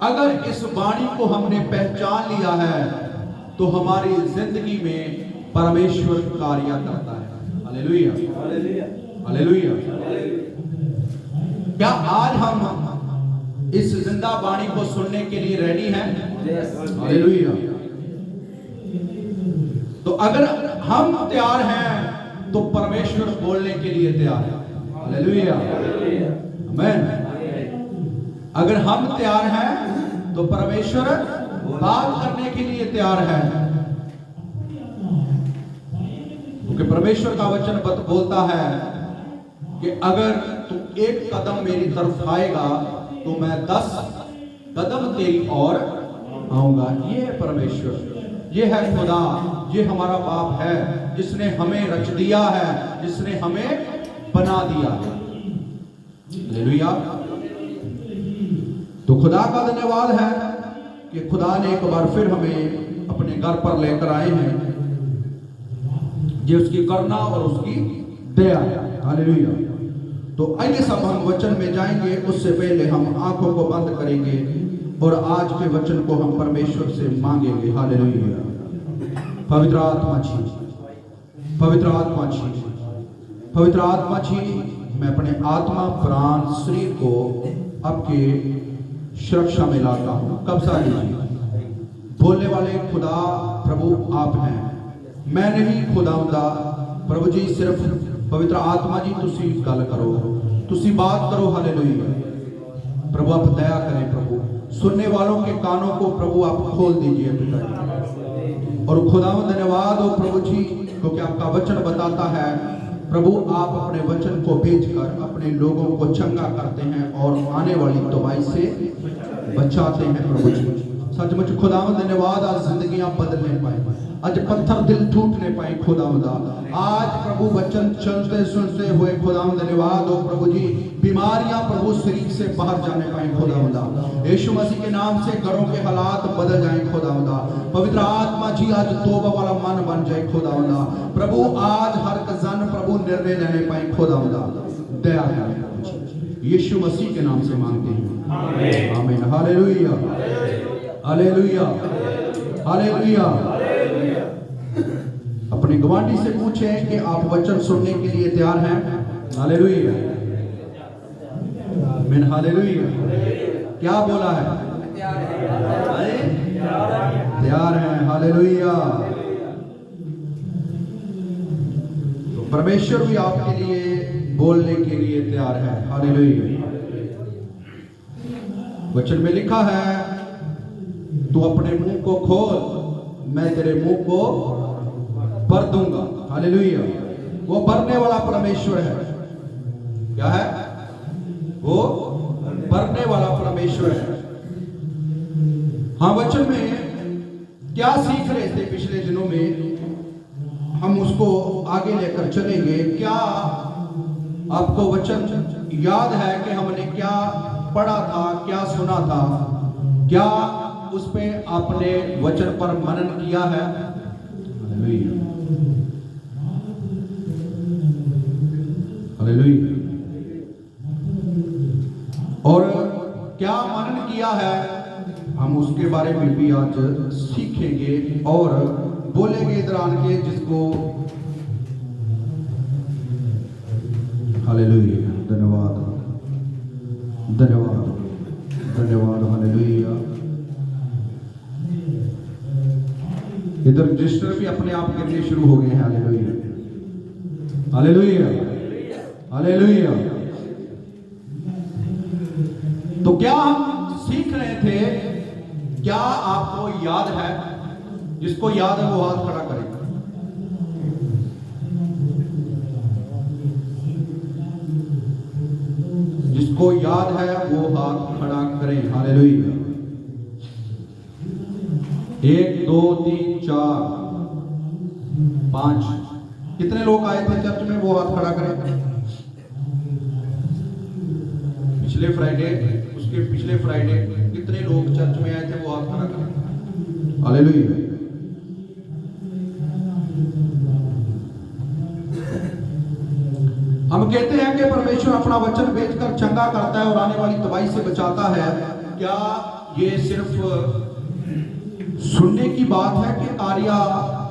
अगर इस वाणी को हमने पहचान लिया है तो हमारी जिंदगी में परमेश्वर कार्य करता है, हालेलुया, हालेलुया। क्या आज हम इस जिंदा वाणी को सुनने के लिए रेडी हैं? हालेलुया। तो अगर हम तैयार हैं तो परमेश्वर बोलने के लिए तैयार है, हालेलुया, आमीन। अगर हम तैयार हैं तो परमेश्वर बात करने के लिए तैयार है, क्योंकि परमेश्वर का वचन बोलता है कि अगर तू एक कदम मेरी तरफ आएगा तो मैं 10 कदम तेरी ओर आऊंगा। ये है परमेश्वर, ये है खुदा, ये हमारा बाप है जिसने हमें रच दिया है, जिसने हमें बना दिया है, हालेलुया। तो खुदा का धन्यवाद है कि खुदा ने एक बार फिर हमें अपने घर पर लेकर आए हैं, ये उसकी करुणा और उसकी दया है, हालेलुया। तो आइए सब हम वचन में जाएंगे, उससे पहले हम आंखों को बंद करेंगे और आज के वचन को हम परमेश्वर से मांगेंगे, हालेलुया। पवित्र आत्मा जी, पवित्र आत्मा जी, पवित्र आत्मा जी, मैं अपने आत्मा, प्राण, शरीर को आपके सुरक्षा में लाता हूं। कब सारी जी, बोलने वाले खुदा प्रभु आप हैं, मैं नहीं खुदावंदा प्रभु जी। सिर्फ पवित्र आत्मा जी तुसी गल करो, तुसी बात करो, हालेलुया। प्रभु आप दया करें, प्रभु सुनने वालों के कानों को प्रभु आप खोल दीजिए पिता जी। और खुदावंद धन्यवाद हो प्रभु जी, क्योंकि आपका वचन बताता है प्रभु आप अपने वचन को भेजकर अपने लोगों को चंगा करते हैं और आने वाली तबाही से बचाते हैं प्रभु जी। सचमुच खुदावंद धन्यवाद, आज जिंदगियां बदलने पाए, आज पत्थर दिल टूटने पाए खुदावंदा। आज प्रभु वचन चलते सुनते हुए खुदावंद धन्यवाद हो प्रभु जी, बीमारियां प्रभु शरीर से बाहर जाने पाए खुदावंदा। यीशु मसीह के नाम से घरों के हालात बदल जाए खुदावंदा। पवित्र आत्मा जी आज तौबा वाला मन बन जाए खुदावंदा। प्रभु आज हर जन प्रभु निर्णय लेने पाए खुदावंदा, दया करें, यीशु मसीह के नाम से मांगते हैं, आमीन, हालेलुया, हालेलुया, हालेलुया। अपने गवांडी से पूछें कि आप वचन सुनने के लिए तैयार हैं, हालेलुया, आमीन, हालेलुया। क्या बोला है? तैयार हैं, हालेलुया। तो परमेश्वर भी आपके लिए बोलने के लिए तैयार है, हालेलुया। वचन में लिखा है तू अपने मुंह को खोल, मैं तेरे मुंह को भर दूंगा, हालेलुया। वो भरने वाला परमेश्वर है। क्या है? वो भरने वाला परमेश्वर है। हाँ, वचन में क्या सीख रहे थे पिछले दिनों में, हम उसको आगे लेकर चलेंगे। क्या आपको वचन याद है कि हमने क्या पढ़ा था, क्या सुना था, क्या उस पे आपने वचन पर मनन किया है? Hallelujah, hallelujah. और क्या मनन किया है, हम उसके बारे में भी आज सीखेंगे और बोलेंगे इधर आन के, जिसको हालेलुया, धन्यवाद धन्यवाद धन्यवाद, हालेलुया। इधर रजिस्टर भी अपने आप गिरने शुरू हो गए हैं, हालेलुया हालेलुया हालेलुया। तो क्या हम सीख रहे थे? क्या आपको याद है? जिसको याद है वो हाथ खड़ा करे। जिसको याद है वो हाथ खड़ा करें, हालेलुया। 1 2 3 4 5, कितने लोग आए थे चर्च में? वो हाथ खड़ा करें। पिछले फ्राइडे, उसके पिछले फ्राइडे कितने लोग चर्च में आए थे? वो हाथ खड़ा करें, हालेलुया। हम कहते हैं कि परमेश्वर अपना वचन बेचकर चंगा करता है और आने वाली तबाही से बचाता है। क्या ये सिर्फ सुनने की बात है कि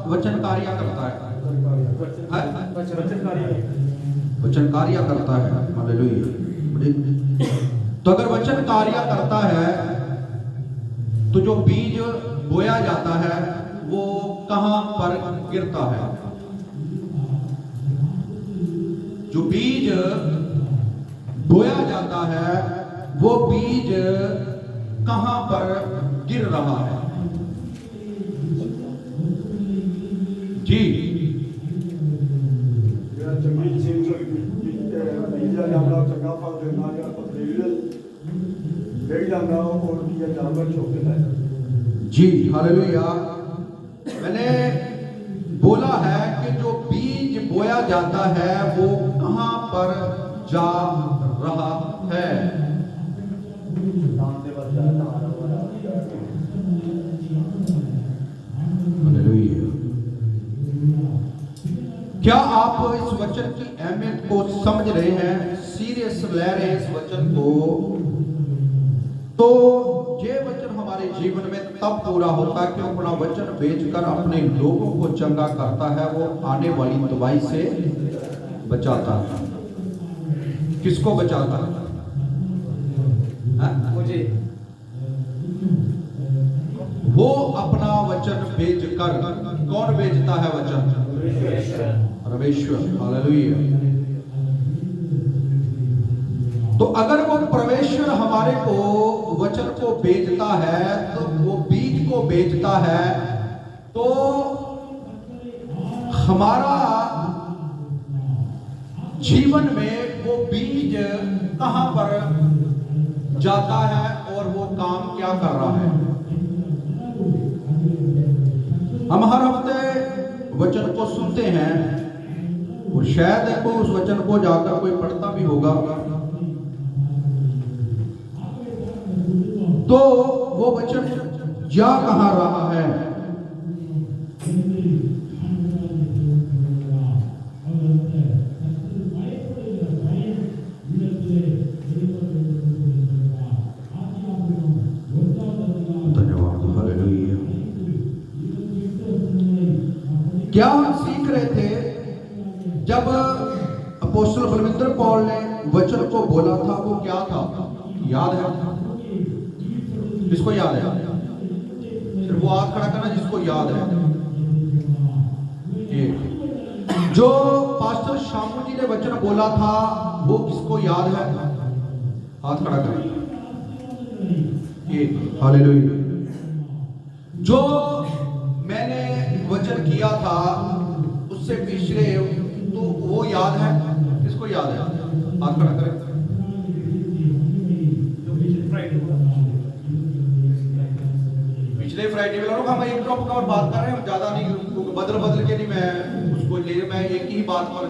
वचन कार्य करता है? वचन कार्य करता है, हालेलुया। तो अगर वचन कार्य करता है तो जो बीज बोया जाता है वो कहां पर गिरता है? जो बीज बोया जाता है वो बीज कहां पर गिर रहा है? जी, जी, हालेलुया। मैंने बोला है कि जो बीज बोया जाता है वो कहां पर जा रहा है? हालेलुया। क्या आप इस वचन की अहमियत को समझ रहे हैं? सीरियस ले रहे हैं इस वचन को? तो ये वचन हमारे जीवन में तब पूरा होता है कि अपना वचन बेचकर अपने लोगों को चंगा करता है, वो आने वाली तबाही से बचाता है। किसको बचाता है? मुझे। वो अपना वचन बेचकर, कौन बेचता है वचन? परमेश्वर, हालेलुया। तो अगर वो परमेश्वर हमारे को वचन को बेचता है, तो वो बीज को बेचता है, तो हमारा जीवन में वो बीज कहां पर जाता है और वो काम क्या कर रहा है? हम हर हफ्ते वचन को सुनते हैं और शायद को उस वचन को जाकर कोई पढ़ता भी होगा, तो वो वचन जा कहां रहा है? धन्यवाद, हालेलुया। क्या हम सीख रहे थे जब अपोस्तल बलविंदर पौल ने वचन को बोला था? वो क्या था? याद है? किसको याद है? सिर्फ वो हाथ खड़ा करना जिसको याद है। ये जो पास्टर शामू जी ने वचन बोला था वो किसको याद है? हाथ खड़ा करें। ये हालेलुया। जो मैंने वचन किया था उससे पिछले, तो वो याद है? किसको याद है? हाथ खड़ा करें। पिछले फ्राइडे वाला हम एक टॉपिक पर बात कर रहे हैं, हम ज्यादा नहीं बदल के नहीं, मैं उसको ले, मैं एक ही बात पर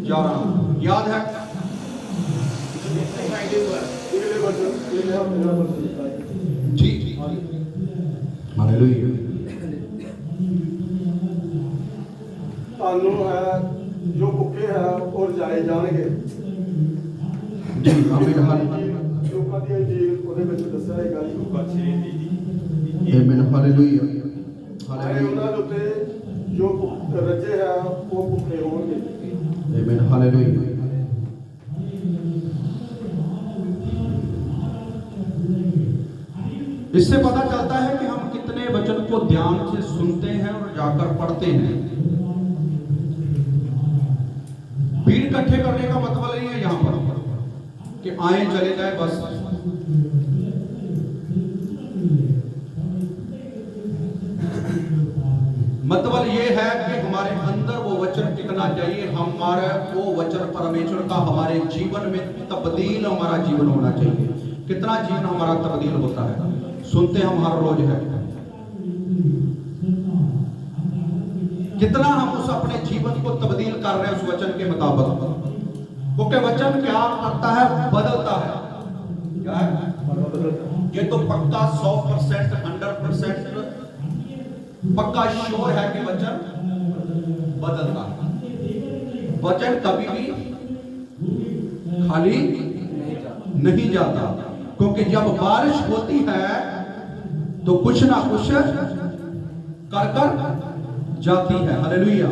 जा रहा हूं। याद है? जी हालेलुया ਤੁਹਾਨੂੰ ਹੈ ਜੋ ਭੁੱਖੇ ਹੈ ਉਹ ਰਜਾਏ ਜਾਣਗੇ जी आमीन हालेलुया ਲੋਕਾਂ ਦੀ ਇੰਜੀਲ ਉਹਦੇ ਵਿੱਚ ਦੱਸਿਆ ਹੈਗਾ ਲੂਕਾ 6 ਦੀ आमीन हालेलुया ਆਏ ਉਹਨਾਂ ਦੇ ਉੱਤੇ ਜੋ ਰੱਜੇ ਹੈ ਉਹ ਭੁੱਖੇ ਹੋਣਗੇ आमीन हालेलुया इससे पता चलता है कि हम कितने वचन को ध्यान से सुनते हैं और जाकर पढ़ते हैं। भीड़ इकट्ठे करने का मतलब नहीं है यहां पर कि आए चले जाए बस। मतलब ये है कि हमारे अंदर वो वचन टिकना चाहिए, हमारा वो वचन परमेश्वर का हमारे जीवन में तब्दील हमारा जीवन होना चाहिए। कितना जीवन हमारा तब्दील होता है, सुनते हम हर रोज है, कितना हम उस अपने जीवन को तब्दील कर रहे हैं उस वचन के मुताबिक। क्योंकि वचन क्या करता है, बदलता है। क्या है? ये तो पक्का 100% 100% पक्का श्योर है कि वचन बदलता है। वचन कभी भी खाली नहीं जाता, क्योंकि जब बारिश होती है तो कुछ ना कुछ कर कर जाती है। हालेलुया।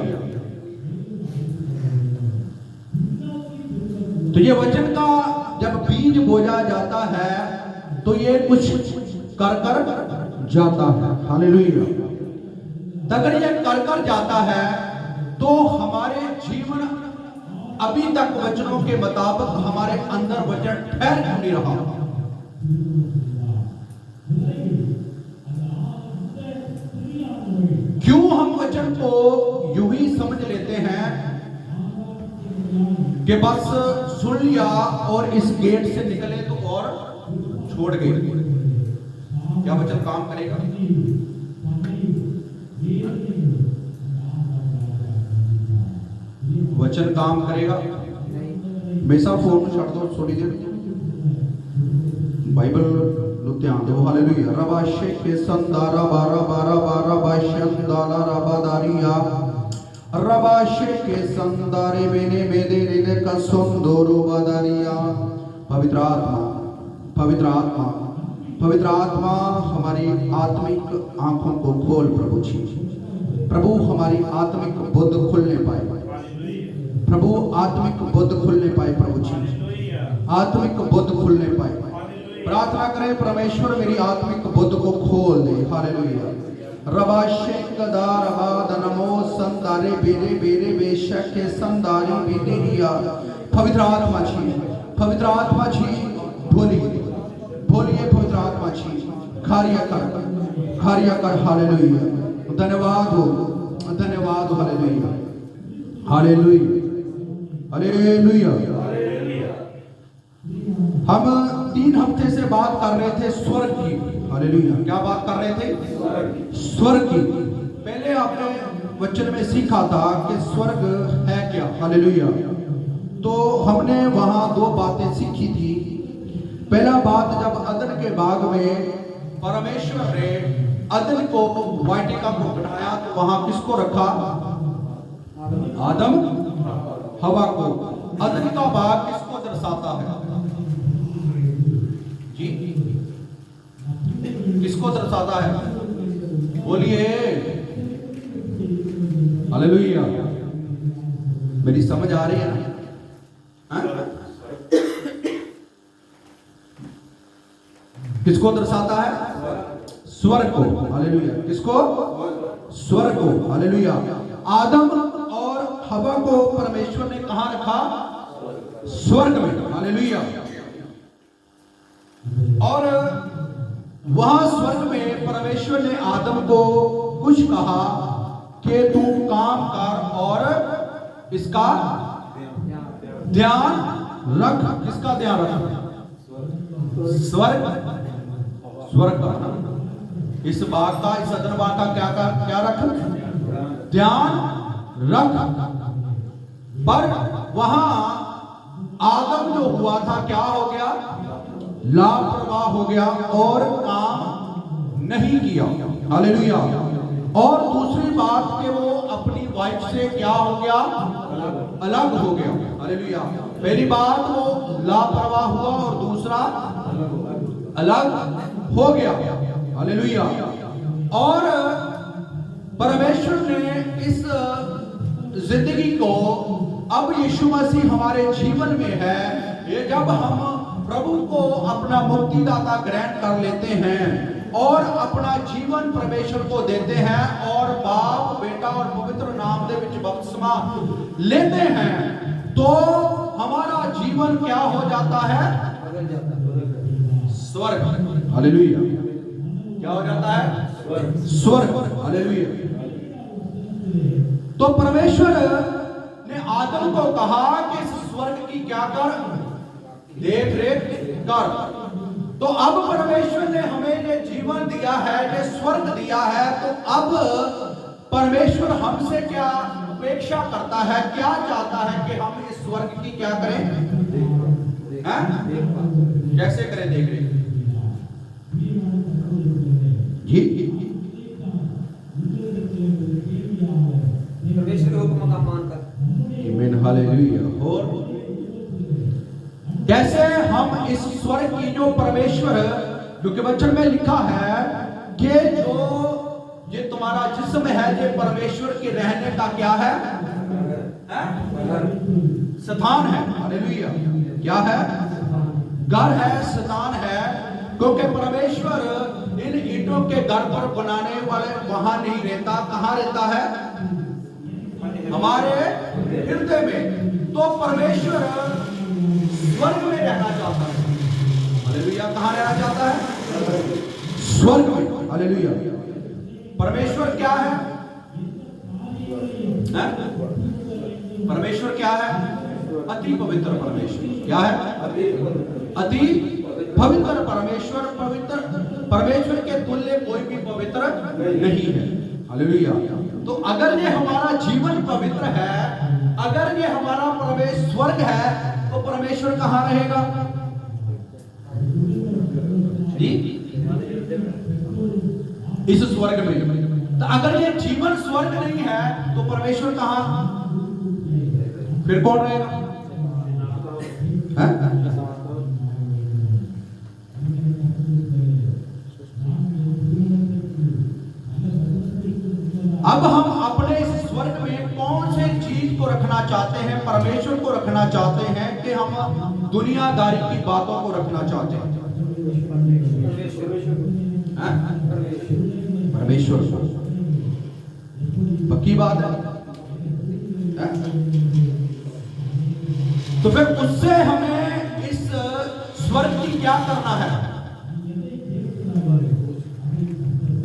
तो ये वचन का जब बीज बोया जाता है तो ये कुछ कर कर जाता है। हालेलुया। अगर ये कर कर जाता है तो हमारे जीवन अभी तक वचनों के मुताबिक हमारे अंदर वचन ठहर क्यों नहीं रहा? क्यों हम वचन को यूं ही समझ लेते हैं कि बस सुन लिया और इस गेट से निकले तो और छोड़ गए? क्या वचन काम करेगा? वचन काम करेगा? हमेशा फोन छड़ दो थोड़ी देर, बाइबल नु ध्यान दो। हालेलुया। रबाशे के संदारा बारा बारा बारा बाशंदाला रबादारिया रबाशे के संदारे मेने मेदे ने का सुंदरो बदारिया। पवित्र आत्मा, पवित्र आत्मा, पवित्र आत्मा हमारी आत्मिक आंखों को खोल प्रभु जी। प्रभु हमारी आत्मिक बुद्ध खुलने पाए, प्रभु आत्मिक बुद्ध खुलने पाए, प्रभु जी आत्मिक बुद्ध खुलने पाए। प्रार्थना करें परमेश्वर मेरी आत्मिक बुद्ध को खोल दे। हालेलुया। रबाशे कदार आबाद नमो संदारे बेरे बेरे बेशक के संदारी बेरिया। पवित्र आत्मा जी, पवित्र आत्मा जी बोलिए, बोलिए पवित्र आत्मा जी कार्य कर, कार्य कर। हालेलुया। धन्यवाद हो, धन्यवाद हो। Hallelujah, hallelujah, hallelujah. हम 3 हफ्ते से बात कर रहे थे स्वर्ग की। हालेलुया। क्या बात कर रहे थे? स्वर्ग की। पहले आपने वचन में सीखा था कि स्वर्ग है क्या। हालेलुया। तो हमने वहां 2 बातें सीखी थी। पहला बात, जब अदन के बाग में परमेश्वर ने अदन को वाटिका को बनाया तो वहां किसको रखा? आदम हवा को। अदन का बाग किसको दर्शाता है जी? किसको दर्शाता है? बोलिए। हालेलुया। मेरी समझ आ रही है ना? किसको दर्शाता है? स्वर्ग को। हालेलुया। किसको? स्वर्ग को। हालेलुया। आदम और हवा को परमेश्वर ने कहां रखा? स्वर्ग में। हालेलुया। और वहां स्वर्ग में परमेश्वर ने आदम को कुछ कहा कि तू काम कर और इसका ध्यान रख। किसका ध्यान रख? स्वर्ग, स्वर्ग का। इस बाग का, इस अदन बाग का क्या रख? ध्यान रख। पर वहां आदम जो हुआ था क्या हो गया? लापरवाह हो गया और काम नहीं किया। हालेलुया। और दूसरी बात कि वो अपनी वाइफ से क्या हो गया? अलग हो गया। हालेलुया। पहली बात वो लापरवाह हुआ और दूसरा अलग हो गया। हालेलुया। और परमेश्वर ने इस जिंदगी को, अब यीशु मसीह हमारे जीवन में है, ये जब हम प्रभु को अपना मुक्तिदाता ग्रहण कर लेते हैं और अपना जीवन परमेश्वर को देते हैं और बाप, बेटा और पवित्र नाम दे विच बपतिस्मा लेते हैं, तो हमारा जीवन क्या हो जाता है? स्वर्ग। हालेलुया। क्या हो जाता है? स्वर्ग। हालेलुया। तो परमेश्वर ने आदम को कहा कि इस स्वर्ग की क्या कर? देख रेख कर। तो अब परमेश्वर ने हमें ये जीवन दिया है, ये स्वर्ग दिया है, तो अब परमेश्वर हमसे क्या अपेक्षा करता है, क्या चाहता है कि हम इस स्वर्ग की क्या करें? कैसे करें? देख रेख जी। परमेश्वर के हुक्म का मान कर। आमीन। हालेलुया। और कैसे हम इस स्वर्ग की जो परमेश्वर, क्योंकि वचन में लिखा है कि जो ये तुम्हारा जिस्म है ये परमेश्वर के रहने का क्या है? स्थान है। हालेलुया। क्या है? घर है, स्थान है। क्योंकि परमेश्वर इन ईंटों के घर पर बनाने वाले वहां नहीं रहता। कहां रहता है? हमारे हृदय में। तो परमेश्वर स्वर्ग में रहना चाहता है। हालेलुया। कहां रहना चाहता है? स्वर्ग में। हालेलुया। परमेश्वर क्या है? परमेश्वर क्या है? अति पवित्र परमेश्वर। क्या है? अति पवित्र परमेश्वर। पवित्र परमेश्वर के तुल्य कोई भी पवित्र नहीं है। हालेलुया। तो अगर ये हमारा जीवन पवित्र है, अगर ये हमारा प्रवेश स्वर्ग है, तो परमेश्वर कहां रहेगा? जी, इस स्वर्ग में। तो अगर ये जीवन स्वर्ग नहीं है तो परमेश्वर कहां? फिर कौन रहेगा? अब हम अपने इस स्वर्ग में कौन से चीज को रखना चाहते हैं? परमेश्वर को रखना चाहते हैं कि हम दुनियादारी की बातों को रखना चाहते हैं? परमेश्वर को। पक्की बात है। तो फिर उससे हमें इस स्वर्ग की क्या करना है?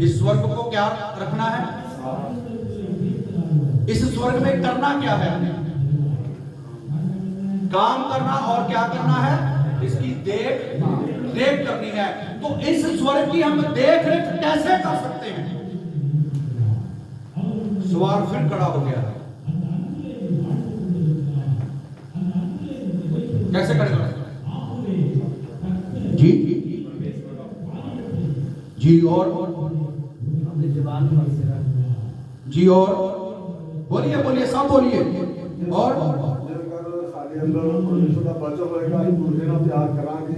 इस स्वर्ग को क्या रखना है? इस स्वर्ग में करना क्या है? काम करना और क्या करना है? इसकी देख रेख करनी है। तो इस स्वर्ग की हम देख रेख कैसे कर सकते हैं? सवाल फिर खड़ा हो गया, कैसे करेगा? जी जी। और जी, और बोलिए बोलिए, सब बोलिए। और ਸਾਡੇ ਅੰਦਰ ਪਰਮੇਸ਼ਰ ਦਾ ਬਚਨ ਹੋਏਗਾ, ਅਸੀਂ ਦੂਜੇ ਨਾਲ ਪਿਆਰ ਕਰਾਂਗੇ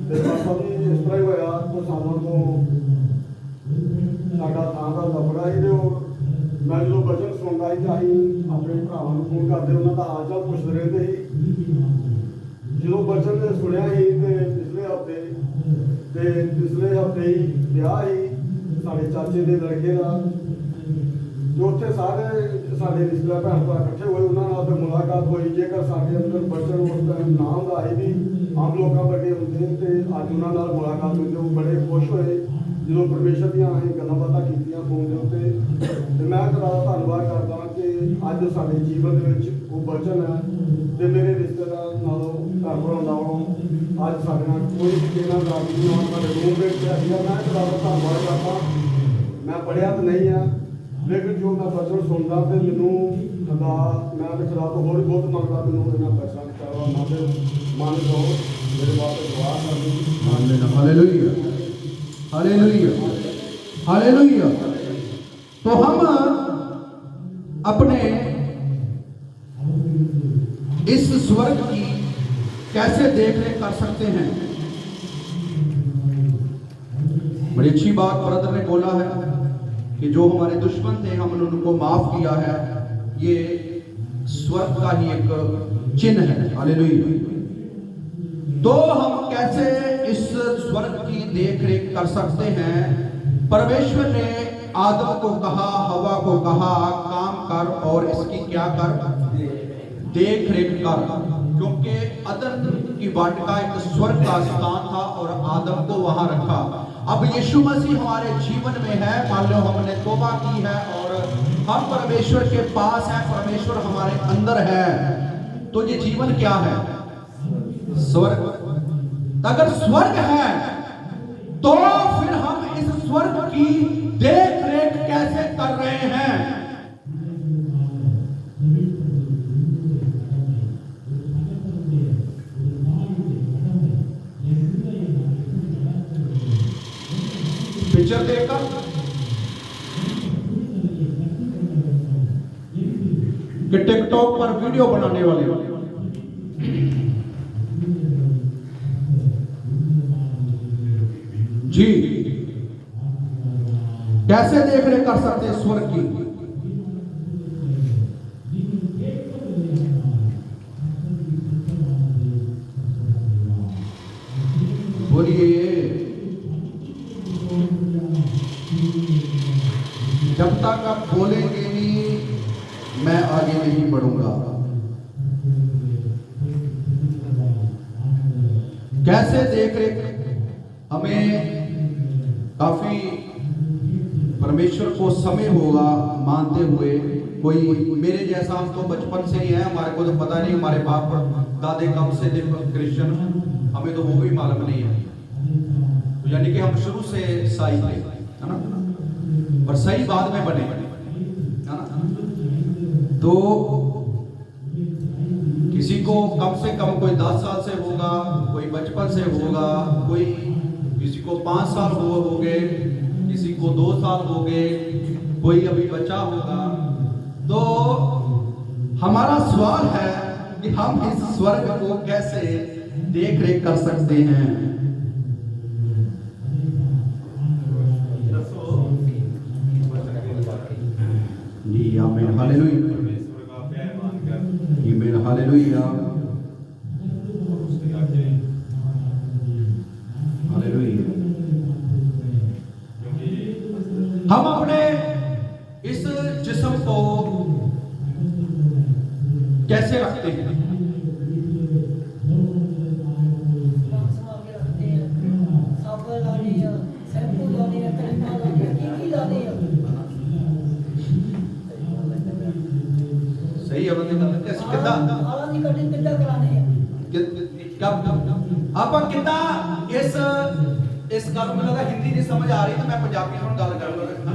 ਤੇ ਪਾਪਾ ਵੀ ਇਸ ਤਰ੍ਹਾਂ ਹੀ ਹੋਇਆ। तो ਸਾਨੂੰ ਤੋਂ ਸਾਡਾ ਥਾਂ ਦਾ ਲਫੜਾ ਹੀ ਤੇ ਮੈਂ ਜਦੋਂ ਬਚਨ ਸੁਣਦਾ ਸੀ ਤਾਂ ਅਸੀਂ ਆਪਣੇ ਭਰਾਵਾਂ ਨੂੰ ਫੋਨ ਕਰਦੇ, ਉਹਨਾਂ ਦਾ ਹਾਲ ਚਾਲ ਪੁੱਛਦੇ ਰਹਿੰਦੇ ਸੀ। ਜਦੋਂ ਬਚਨ ਨੇ ਸੁਣਿਆ ਸੀ ਤੇ ਪਿਛਲੇ ਹਫ਼ਤੇ ਹੀ ਵਿਆਹ ਸੀ ਸਾਡੇ ਚਾਚੇ ਦੇ ਲੜਕੇ ਦਾ, ਜੋ ਉੱਥੇ ਸਾਰੇ ਸਾਡੇ ਰਿਸ਼ਤੇਦਾਰ ਭੈਣ ਭਰਾ ਇਕੱਠੇ ਹੋਏ, ਉਹਨਾਂ ਨਾਲ ਫਿਰ ਮੁਲਾਕਾਤ ਹੋਈ। ਜੇਕਰ ਸਾਡੇ ਅੰਦਰ ਬਚਨ ਉਸ ਟਾਈਮ ਨਾ ਹੁੰਦਾ ਸੀ ਵੀ ਆਮ ਲੋਕਾਂ ਵਰਗੇ ਹੁੰਦੇ ਤੇ ਅੱਜ ਉਹਨਾਂ ਨਾਲ ਮੁਲਾਕਾਤ ਹੋਈ, ਉਹ ਬੜੇ ਖੁਸ਼ ਹੋਏ ਜਦੋਂ ਪਰਮੇਸ਼ਰ ਦੀਆਂ ਅਸੀਂ ਗੱਲਾਂ ਬਾਤਾਂ ਕੀਤੀਆਂ ਫੋਨ ਦੇ ਉੱਤੇ। ਤੇ ਮੈਂ ਤੁਹਾਡਾ ਧੰਨਵਾਦ ਕਰਦਾ ਕਿ ਅੱਜ ਸਾਡੇ ਜੀਵਨ ਦੇ ਵਿੱਚ ਉਹ ਬਚਨ ਹੈ ਤੇ ਮੇਰੇ ਰਿਸ਼ਤੇਦਾਰ ਨਾਲੋਂ ਘਰ ਭਰਾਉਣ ਨਾਲੋਂ ਅੱਜ ਸਾਡੇ ਨਾਲ ਕੋਈ ਵੀ ਕਿਸੇ ਨਾਲ ਰਾਜੀ ਨਹੀਂ ਹੋਣ। ਸਾਡੇ ਰੂਮਮੇਟ ਤੇ ਅਸੀਂ ਮੈਂ ਤੁਹਾਡਾ ਧੰਨਵਾਦ ਕਰਦਾ। ਮੈਂ ਪੜ੍ਹਿਆ ਤਾਂ ਨਹੀਂ ਆ, लेकिन जो मैं बचन सुनता तो मैनू खुदा, मैं तो खुदा तो होर बहुत मंगता, मैनू इन्ना बचन दिता वा मन दो मेरे वास्ते दुआ कर दी। आमीन। Hallelujah, hallelujah, hallelujah. तो हम अपने इस स्वर्ग की कैसे देखरेख कर सकते हैं? बड़ी अच्छी बात ब्रदर ने बोला है कि जो हमारे दुश्मन थे हमने उनको माफ किया है। ये स्वर्ग का ही एक चिन्ह है। हालेलुया। तो हम कैसे इस स्वर्ग की देखरेख कर सकते हैं? परमेश्वर ने आदम को कहा, हवा को कहा, काम कर और इसकी क्या कर? देखरेख कर। क्योंकि अदन की वाटिका एक स्वर्ग का स्थान था और आदम को वहां रखा। अब यीशु मसीह हमारे जीवन में है। मान लो हमने तौबा की है और हम परमेश्वर के पास हैं, परमेश्वर हमारे अंदर है, तो ये जीवन क्या है? स्वर्ग। अगर स्वर्ग है तो फिर हम इस स्वर्ग की देख रेख कैसे कर रहे हैं? पिक्चर देखकर कि टिकटॉक पर वीडियो बनाने वाले जी कैसे देख रेख कर सकते हैं स्वर्ग की? बोलिए। जब तक आप बोलेंगे नहीं मैं आगे नहीं बढ़ूंगा। कैसे देख रेख? हमें काफी परमेश्वर को समय होगा मानते हुए। कोई मेरे जैसा, हम तो बचपन से ही है, हमारे को तो पता नहीं हमारे बाप दादे कब से थे क्रिश्चियन, हमें तो वो भी मालूम नहीं है। तो यानी कि हम शुरू से ईसाई थे, है ना, पर सही बाद में बने, है ना। तो किसी को कम से कम कोई 10 साल से होगा, कोई बचपन से होगा, कोई किसी को 5 साल हो गए, किसी को 2 साल हो गए, कोई अभी बचा होगा। तो हमारा सवाल है कि हम इस स्वर्ग को कैसे देख रेख कर सकते हैं? जी आमीन। हालेलुया, आमीन। Hallelujah, hallelujah. हम अपने इस जिस्म को कैसे रखते हैं? सही है बंदे का कैसे कितना आप कितना इस गल में लगा हिंदी नहीं समझ आ रही तो मैं पंजाबी में गल कर लूंगा।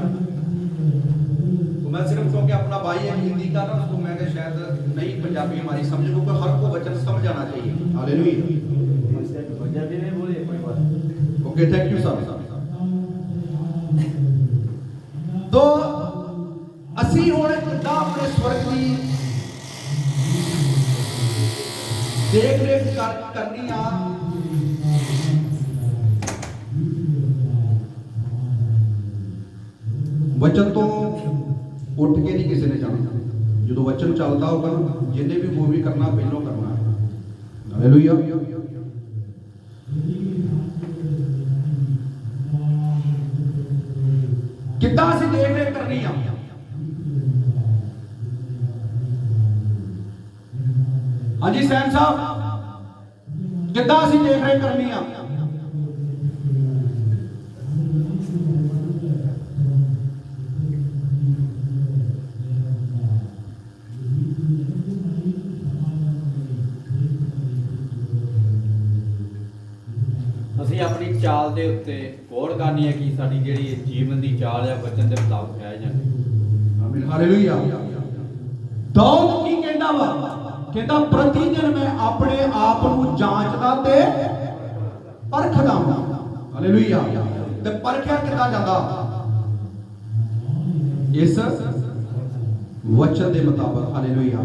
तो मैं सिर्फ क्योंकि अपना भाई है हिंदी का ना, तो मैं शायद नहीं पंजाबी हमारी समझ को, हर को वचन समझ आना चाहिए। हालेलुया। पंजाबी में बोले कोई बात। Okay, thank you sir. तो ਅਸੀਂ ਹੁਣ ਕਿੱਦਾਂ ਆਪਣੇ ਸਵਰਗ ਦੀ ਦੇਖ ਰੇਖ ਕਰਨੀ ਆ? वचन तो उठ के नहीं किसी ने जाना। जो वचन चलता होगा जिन्हें भी वो भी करना पहलों करना है। हालेलुया। कितना सी देख रेख करनी है? हाँ जी सैन साहब, कितना सी देख रेख करनी है? ਅਸੀਂ ਆਪਣੀ ਚਾਲ ਦੇ ਉੱਤੇ ਗੌਰ ਕਰਨੀ ਹੈ ਕਿ ਸਾਡੀ ਜਿਹੜੀ ਜੀਵਨ ਦੀ ਚਾਲ ਹੈ ਵਚਨ ਦੇ ਮੁਤਾਬਕ ਹੈ ਜਾਂ ਨਹੀਂ। ਆਮੀਨ। ਹਾਲੇਲੂਇਆ। ਦਾਊਦ ਕੀ ਕਹਿੰਦਾ ਵਾ? ਕਹਿੰਦਾ ਪ੍ਰਤੀ ਦਿਨ ਮੈਂ ਆਪਣੇ ਆਪ ਨੂੰ ਜਾਂਚਦਾ ਤੇ ਪਰਖਦਾ ਹਾਂ। ਹਾਲੇਲੂਇਆ। ਤੇ ਪਰਖਿਆ ਕਿੱਦਾਂ ਜਾਂਦਾ? ਇਸ ਵਚਨ ਦੇ ਮੁਤਾਬਕ। ਹਾਲੇਲੂਇਆ।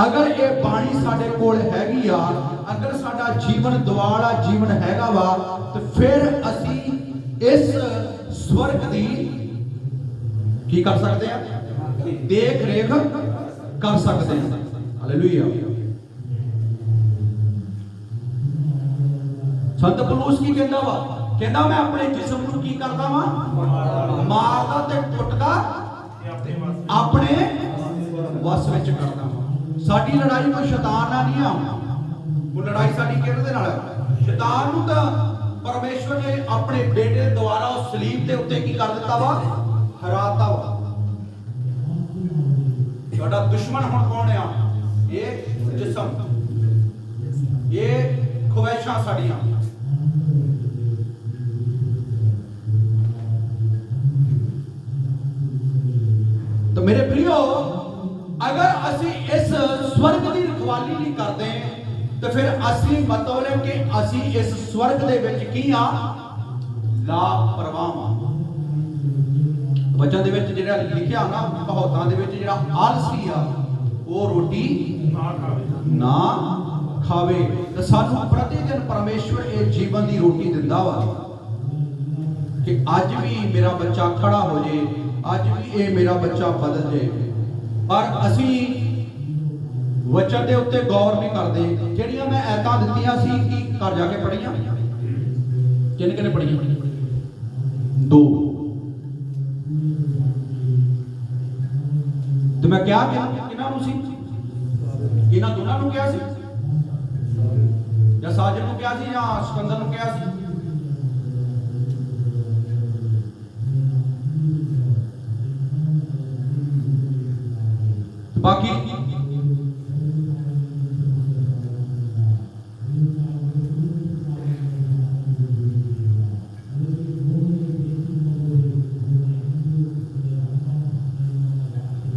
ਅਗਰ ਇਹ ਬਾਣੀ ਸਾਡੇ ਕੋਲ ਹੈਗੀ ਆ, ਅਗਰ ਸਾਡਾ ਜੀਵਨ ਦੁਆਲਾ ਜੀਵਨ ਹੈਗਾ ਵਾ, ਤੇ ਫਿਰ ਅਸੀਂ ਇਸ ਸਵਰਗ ਦੀ ਕੀ ਕਰ ਸਕਦੇ ਆ? ਦੇਖ ਰੇਖ ਕਰ ਸਕਦੇ ਆ। ਹਾਲੇਲੂਇਆ। ਸੰਤ ਪੌਲੁਸ ਕੀ ਕਹਿੰਦਾ ਵਾ? ਕਹਿੰਦਾ ਮੈਂ ਆਪਣੇ ਜਿਸਮ ਨੂੰ ਕੀ ਕਰਦਾ ਵਾ? ਮਾਰਦਾ ਤੇ ਕੁੱਟਦਾ, ਆਪਣੇ ਵਸ ਵਿੱਚ ਕਰਦਾ ਵਾ। ਸਾਡੀ ਲੜਾਈ ਕੋਈ ਸ਼ੈਤਾਨ ਨਾਲ ਨਹੀਂ ਆ। ਉਹ ਲੜਾਈ ਸਾਡੀ ਕਿਹਦੇ ਨਾਲ ਹੈ? ਸ਼ੈਤਾਨ ਨੂੰ ਤਾਂ ਪਰਮੇਸ਼ਵਰ ਨੇ ਆਪਣੇ ਬੇਟੇ ਦੁਆਰਾ ਉਸ ਸਲੀਬ ਦੇ ਉੱਤੇ ਕੀ ਕਰ ਦਿੱਤਾ ਵਾ? ਹਰਾਤਾ ਵਾ। ਸਾਡਾ ਦੁਸ਼ਮਣ ਹੁਣ ਕੌਣ ਆ? ਇਹ ਜਿਸਮ, ਇਹ ਖਵਾਇਸ਼ਾਂ ਸਾਡੀਆਂ। तो मेरे प्रियो, अगर असी इस स्वर्ग की रखवाली नहीं करते तो फिर असली मतलब है कि असी इस स्वर्ग दे विच की हां? लापरवाह हां। वचन दे विच जिहड़ा लिखिया ना, कहावतां दे विच जिहड़ा आलसी आ वो रोटी ना खावे। तो सानू प्रतिदिन परमेश्वर ये जीवन की रोटी दिंदा वा कि अज भी मेरा बच्चा खड़ा हो जाए, ਅੱਜ ਵੀ ਇਹ ਮੇਰਾ ਬੱਚਾ ਬਦਲ ਜੇ। ਪਰ ਅਸੀਂ ਵਚਨ ਦੇ ਉੱਤੇ ਗੌਰ ਨਹੀਂ ਕਰਦੇ। ਜਿਹੜੀਆਂ ਮੈਂ ਐਤਾਂ ਦਿੱਤੀਆਂ ਸੀ, ਕੀ ਘਰ ਜਾ ਕੇ ਪੜੀਆਂ? ਕਿੰਨੇ ਪੜੀਆਂ? 2। ਤੇ ਮੈਂ ਕਿਹਾ ਕਿਹਨਾਂ ਨੂੰ ਸੀ? ਇਹਨਾਂ ਦੋਨਾਂ ਨੂੰ ਕਿਹਾ ਸੀ, ਜਾਂ ਸਾਜਨ ਨੂੰ ਕਿਹਾ ਸੀ, ਜਾਂ ਸਿਕੰਦਰ ਨੂੰ ਕਿਹਾ ਸੀ? बाकी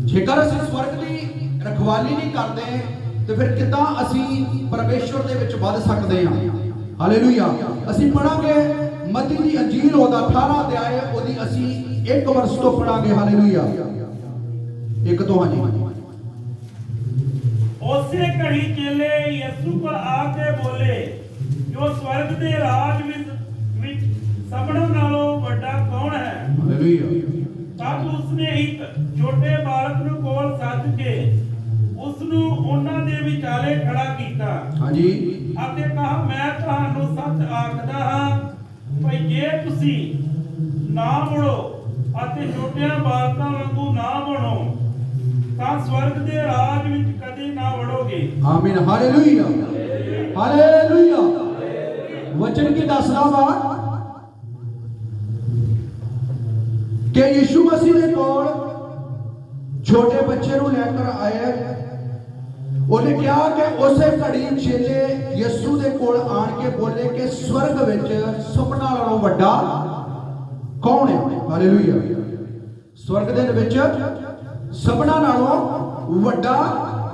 जेकर असीं स्वर्ग की रखवाली नहीं करते तो फिर किदां असीं परमेश्वर दे विच वध सकदे हां? हालेलुया। असीं पढ़ांगे मत्ती दी अंजील ओदा 18 अध्याय ओदी असीं 1 वर्ष तो पढ़ांगे। हालेलुया। एक तो हाँ जी। ਉਸੇ ਘੜੀ ਚੇਲੇ ਯਿਸੂ ਕੋਲ ਆ ਕੇ ਬੋਲੇ, ਜੋ ਸਵਰਗ ਦੇ ਰਾਜ ਵਿੱਚ ਸਭਨਾਂ ਨਾਲੋਂ ਵੱਡਾ ਕੌਣ ਹੈ? ਹਾਲੇਲੂਇਆ। ਤਦ ਉਸਨੇ ਇੱਕ ਛੋਟੇ ਬਾਲਕ ਨੂੰ ਕੋਲ ਸੱਦ ਕੇ ਉਸ ਨੂੰ ਉਹਨਾਂ ਦੇ ਵਿਚਾਲੇ ਖੜਾ ਕੀਤਾ। ਹਾਂਜੀ। ਅਤੇ ਕਹਾ, ਮੈਂ ਤੁਹਾਨੂੰ ਸੱਚ ਆਖਦਾ ਹਾਂ ਕਿ ਜੇ ਤੁਸੀਂ ਨਾ ਮੁੜੋ ਅਤੇ ਛੋਟਿਆਂ ਬਾਲਕਾਂ ਵਾਂਗੂ ਨਾ ਬਣੋ ਤਾਂ ਸਵਰਗ ਦੇ ਰਾਜ ਵਿੱਚ ਕਦੇ ਨਾ ਵੜੋਗੇ। आमीन। हालेलुया। हालेलुया। वचन की दसदा वा कि यीशु मसीह दे कोल छोटे बच्चे ਨੂੰ ਲੈ ਕੇ ਆਏ। ਉਹਨੇ ਕਿਹਾ ਕਿ ਉਸੇ ਘੜੀ ਚੇਲੇ ਯਿਸੂ ਦੇ ਕੋਲ ਆਣ ਕੇ ਬੋਲੇ ਕਿ ਸਵਰਗ ਵਿੱਚ ਸੁਪਨਾ ਨਾਲੋਂ ਵੱਡਾ ਕੌਣ ਹੈ? ਹਾਲੇਲੂਇਆ। ਸਵਰਗ ਦੇ ਵਿੱਚ ਸਭਨਾਂ ਨਾਲੋਂ ਵੱਡਾ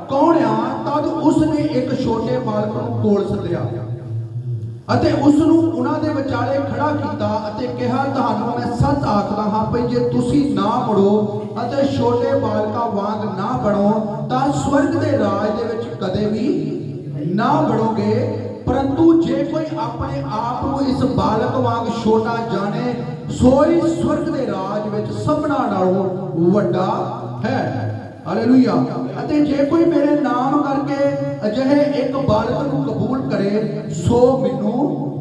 ਕੌਣ ਆ? ਤਦ ਉਸਨੇ ਇੱਕ ਛੋਟੇ ਬਾਲਕ ਨੂੰ ਕੋਲ ਸੱਦਿਆ ਅਤੇ ਉਸ ਨੂੰ ਉਹਨਾਂ ਦੇ ਵਿਚਾਲੇ ਖੜਾ ਕੀਤਾ ਅਤੇ ਕਿਹਾ, ਤੁਹਾਨੂੰ ਮੈਂ ਸੱਚ ਆਖਦਾ ਹਾਂ ਕਿ ਜੇ ਤੁਸੀਂ ਨਾ ਮੁੜੋ ਅਤੇ ਛੋਟੇ ਬਾਲਕਾਂ ਵਾਂਗ ਨਾ ਬਣੋ ਤਾਂ ਸਵਰਗ ਦੇ ਰਾਜ ਦੇ ਵਿੱਚ ਕਦੇ ਵੀ ਨਾ ਵੜੋਗੇ। परंतु जे कोई अपने आप को इस बालक वांग छोटा जाने सोई स्वर्ग दे राज विच सबना नालों वड्डा है। हालेलुया। अते जे कोई मेरे नाम करके अजहे एक बालक को कबूल करे सो मैनू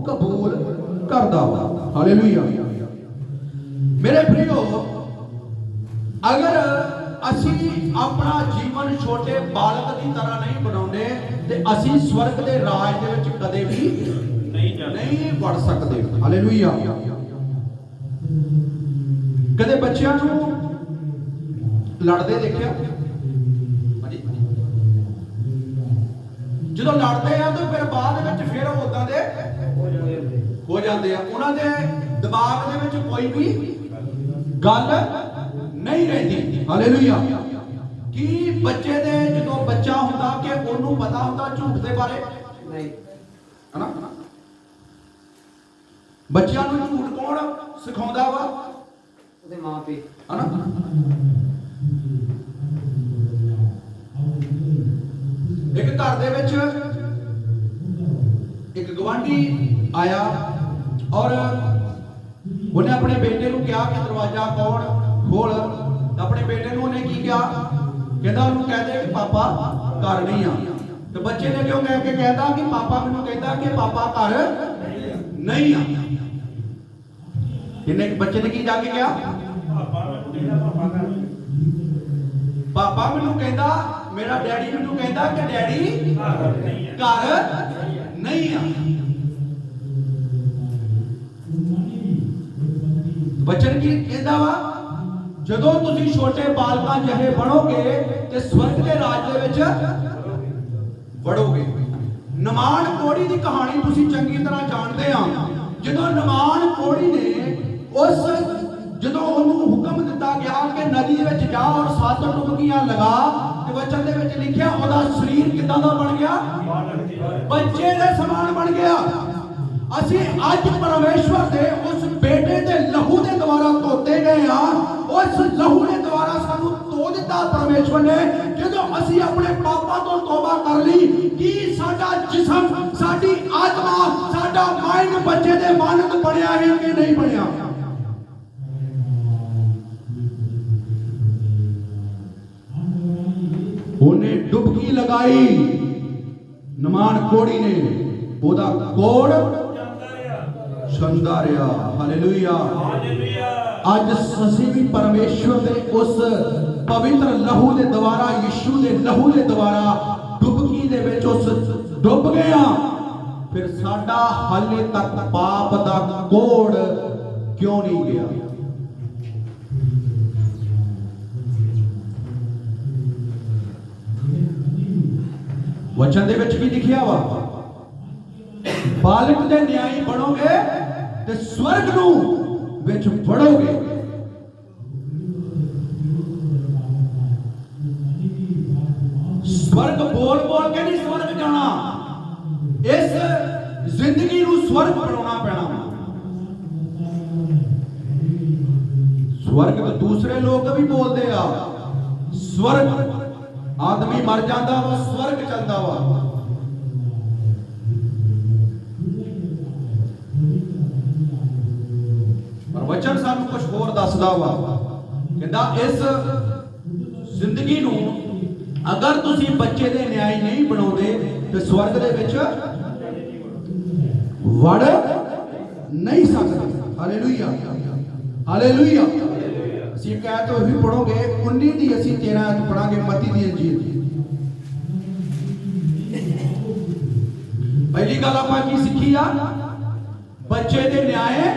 कबूल करदा वा। हालेलुया। मेरे प्रियो, अगर असी अपना जीवन छोटे बालक की तरह नहीं बनाते ते असी स्वर्ग के राज दे विच कदे भी नहीं बढ़ सकते। हालेलुया। कदे बच्चों को लड़ते देखा? जो लड़ते हैं तो फिर बाद में फिर उदां दे हो जाते हैं। उन्होंने दिमाग दे विच कोई भी गल नहीं रहती। हालेलुया। ਕੀ ਬੱਚੇ ਦੇ ਜਦੋਂ ਬੱਚਾ ਹੁੰਦਾ ਕਿ ਉਹਨੂੰ ਪਤਾ ਹੁੰਦਾ ਝੂਠ ਦੇ ਬਾਰੇ ਨਹੀਂ ਹਨਾ ਬੱਚਿਆਂ ਨੂੰ ਝੂਠ ਕੌਣ ਸਿਖਾਉਂਦਾ ਵਾ ਉਹਦੇ ਮਾਪੇ ਹਨਾ ਇੱਕ ਘਰ ਦੇ ਵਿੱਚ ਇੱਕ ਗਵਾਂਢੀ ਆਇਆ ਔਰ ਉਹਨੇ ਆਪਣੇ ਬੇਟੇ ਨੂੰ ਕਿਹਾ ਕਿ ਦਰਵਾਜ਼ਾ ਖੋਲ ਆਪਣੇ ਬੇਟੇ ਨੂੰ ਉਹਨੇ ਕੀ ਕਿਹਾ ਕਹਿੰਦਾ ਉਹਨੂੰ ਕਹਿ ਦੇ ਕਿ ਪਾਪਾ ਘਰ ਨਹੀਂ ਆ ਤੇ ਬੱਚੇ ਨੇ ਕਿਉਂ ਕਹਿ ਕੇ ਕਹਿੰਦਾ ਕਿ ਪਾਪਾ ਮੈਨੂੰ ਕਹਿੰਦਾ ਕਿ ਪਾਪਾ ਘਰ ਨਹੀਂ ਆ ਇਹਨੇ ਬੱਚੇ ਨੇ ਕੀ ਜਾ ਕੇ ਕਿਹਾ ਪਾਪਾ ਮੈਨੂੰ ਕਹਿੰਦਾ ਮੇਰਾ ਡੈਡੀ ਮੈਨੂੰ ਕਹਿੰਦਾ ਕਿ ਡੈਡੀ ਘਰ ਨਹੀਂ ਆ ਬੱਚਨ ਕੀ ਕਹਿੰਦਾ ਵਾ ਜਦੋਂ ਤੁਸੀਂ ਛੋਟੇ ਬਾਲਕਾਂ ਜਿਹੇ ਬਣੋਗੇ ਤੇ ਸਵਰਗ ਦੇ ਰਾਜ ਦੇ ਵਿੱਚ ਵੜੋਗੇ ਨਮਾਨ ਕੋੜੀ ਦੀ ਕਹਾਣੀ ਤੁਸੀਂ ਚੰਗੀ ਤਰ੍ਹਾਂ ਜਾਣਦੇ ਆ ਜਦੋਂ ਨਮਾਨ ਕੋੜੀ ਨੇ ਜਦੋਂ ਉਹਨੂੰ ਹੁਕਮ ਦਿੱਤਾ ਗਿਆ ਕਿ ਨਦੀ ਦੇ ਵਿੱਚ ਜਾ ਔਰ 7 ਡੁਬਕੀਆਂ ਲਗਾ ਤੇ ਵਚਨ ਦੇ ਵਿੱਚ ਲਿਖਿਆ ਉਹਦਾ ਸਰੀਰ ਕਿੱਦਾਂ ਦਾ ਬਣ ਗਿਆ ਬੱਚੇ ਦੇ ਸਮਾਨ ਬਣ ਗਿਆ ਅਸੀਂ ਅੱਜ ਪਰਮੇਸ਼ਵਰ ਦੇ ਉਸ ਬੇਟੇ ਦੇ ਲਹੂ ਦੇ ਦੁਆਰਾ ਧੋਤੇ ਗਏ ਆ ਉਸ ਲਹੂ ਦੇ ਦੁਆਰਾ ਸਾਨੂੰ ਧੋ ਦਿੱਤਾ ਪਰਮੇਸ਼ਵਰ ਨੇ ਜਦੋਂ ਅਸੀਂ ਆਪਣੇ ਪਾਪਾਂ ਤੋਂ ਤੌਬਾ ਕਰ ਲਈ ਕਿ ਸਾਡਾ ਜਿਸਮ ਸਾਡੀ ਆਤਮਾ ਸਾਡਾ ਮਾਈਂਡ ਬੱਚੇ ਦੇ ਮਾਨਤ ਬਣਿਆ ਹੈ ਕਿ ਨਹੀਂ ਬਣਿਆ ਉਹਨੇ ਡੁਬਕੀ ਲਗਾਈ ਨਮਾਨ ਕੋੜੀ ਨੇ ਉਹਦਾ ਕੋੜ ਛੰਦਾ ਰਿਹਾ ਹਾਲੇਲੂਇਆ ਅੱਜ ਅਸੀਂ ਵੀ ਪਰਮੇਸ਼ਵਰ ਦੇ ਉਸ ਪਵਿੱਤਰ ਲਹੂ ਦੇ ਦੁਆਰਾ ਯਿਸੂ ਦੇ ਲਹੂ ਦੇ ਦੁਆਰਾ ਡੁਬਕੀ ਦੇ ਵਿੱਚ ਉਸ ਡੁੱਬ ਗਏ ਆ ਫਿਰ ਸਾਡਾ ਹਾਲੇ ਤੱਕ ਪਾਪ ਦਾ ਕੋੜ ਕਿਉਂ ਨਹੀਂ ਗਿਆ ਵਚਨ ਦੇ ਵਿੱਚ ਵੀ ਲਿਖਿਆ ਵਾ ਬਾਲਕ ਦੇ ਨਿਆਈ ਬਣੋਗੇ ਤੇ ਸਵਰਗ ਨੂੰ ਵਿੱਚ ਵੜੋਗੇ ਸਵਰਗ ਬੋਲ ਬੋਲ ਕੇ ਨਹੀਂ ਸਵਰਗ ਜਾਣਾ ਇਸ ਜ਼ਿੰਦਗੀ ਨੂੰ ਸਵਰਗ ਬਣਾਉਣਾ ਪੈਣਾ ਸਵਰਗ ਤਾਂ ਦੂਸਰੇ ਲੋਕ ਵੀ ਬੋਲਦੇ ਆ ਸਵਰਗ ਆਦਮੀ ਮਰ ਜਾਂਦਾ ਵਾ ਸਵਰਗ ਚੱਲਦਾ ਵਾ ਪਰ ਵਚਨ ਸਾਨੂੰ ਕੁਝ ਹੋਰ ਦੱਸਦਾ ਵਾ ਕਹਿੰਦਾ ਇਸ ਜ਼ਿੰਦਗੀ ਨੂੰ ਅਗਰ ਤੁਸੀਂ ਬੱਚੇ ਦੇ ਨਿਆਈ ਨਹੀਂ ਬਣਾਉਂਦੇ ਤੇ ਸਵਰਗ ਦੇ ਵਿੱਚ ਵੜ ਨਹੀਂ ਸਕਦੇ ਹਾਲੇਲੂਇਆ ਹਾਲੇਲੂਇਆ ਅਸੀਂ ਕਹਿ ਤੋਂ ਵੀ ਪੜੋਗੇ 19 ਦੀ ਅਸੀਂ 13 ਚ ਪੜਾਂਗੇ ਮਤੀ ਦੀ ਅੰਜੀਲ ਪਹਿਲੀ ਗੱਲ ਆਪਾਂ ਕੀ ਸਿੱਖੀ ਆ ਬੱਚੇ ਦੇ ਨਿਆਏ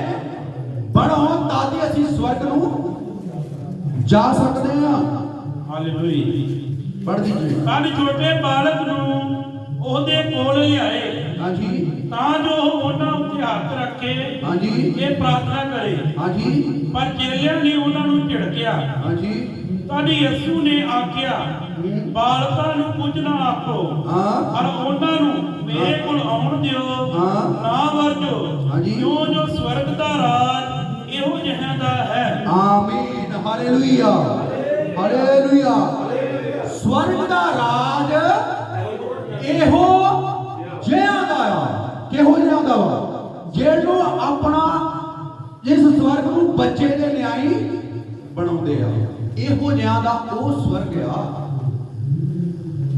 ਬਣੋ ਤਾਂ ਕਿ ਅਸੀਂ ਸਵਰਗ ਨੂੰ ਜਾ ਸਕਦੇ ਹਾਂ ਹਾਲੇਲੂਇਆ ਪੜ੍ਹ ਦੀजिए ਕਾਹਨ ਛੋਟੇ ਬਾਲਕ ਨੂੰ ਉਹਦੇ ਕੋਲ ਲਿਆਏ ਹਾਂਜੀ ਤਾਂ ਜੋ ਉਹਨਾਂ ਉੱਤੇ ਹੱਥ ਰੱਖੇ ਹਾਂਜੀ ਇਹ ਪ੍ਰਾਰਥਨਾ ਕਰੇ ਹਾਂਜੀ ਪਰ ਚੇਲਿਆਂ ਨੇ ਉਹਨਾਂ ਨੂੰ ਝਿੜਕਿਆ ਹਾਂਜੀ ਤਦ ਯਿਸੂ ਨੇ ਆਖਿਆ ਬਾਲਕਾਂ ਨੂੰ ਕੁਝ ਨਾ ਆਖੋ ਪਰ ਉਹਨਾਂ ਨੂੰ ਮੇਰੇ ਕੋਲ ਆਉਣ ਦਿਓ ਨਾ ਵਰਜੋ ਹਾਂਜੀ ਕਿਉਂ ਜੋ ਸਵਰਗ ਦਾ ਰਾਜ ਇਹੋ ਜਿਹਾ ਦਾ ਹੈ ਆਮੀਨ ਹਾਲੇਲੂਇਆ ਹਾਲੇਲੂਇਆ ਸਵਰਗ ਦਾ ਰਾਜ ਇਹੋ ਜਿਹਾ ਦਾ ਆ ਕਿਹੋ ਜਿਹਾ ਦਾ ਵਾ ਜਿਹੜਾ ਆਪਣਾ ਇਸ ਸਵਰਗ ਨੂੰ ਬੱਚੇ ਦੇ ਨਿਆਈ ਬਣਾਉਂਦੇ ਆ ਇਹੋ ਜਿਹਾ ਦਾ ਉਹ ਸਵਰਗ ਆ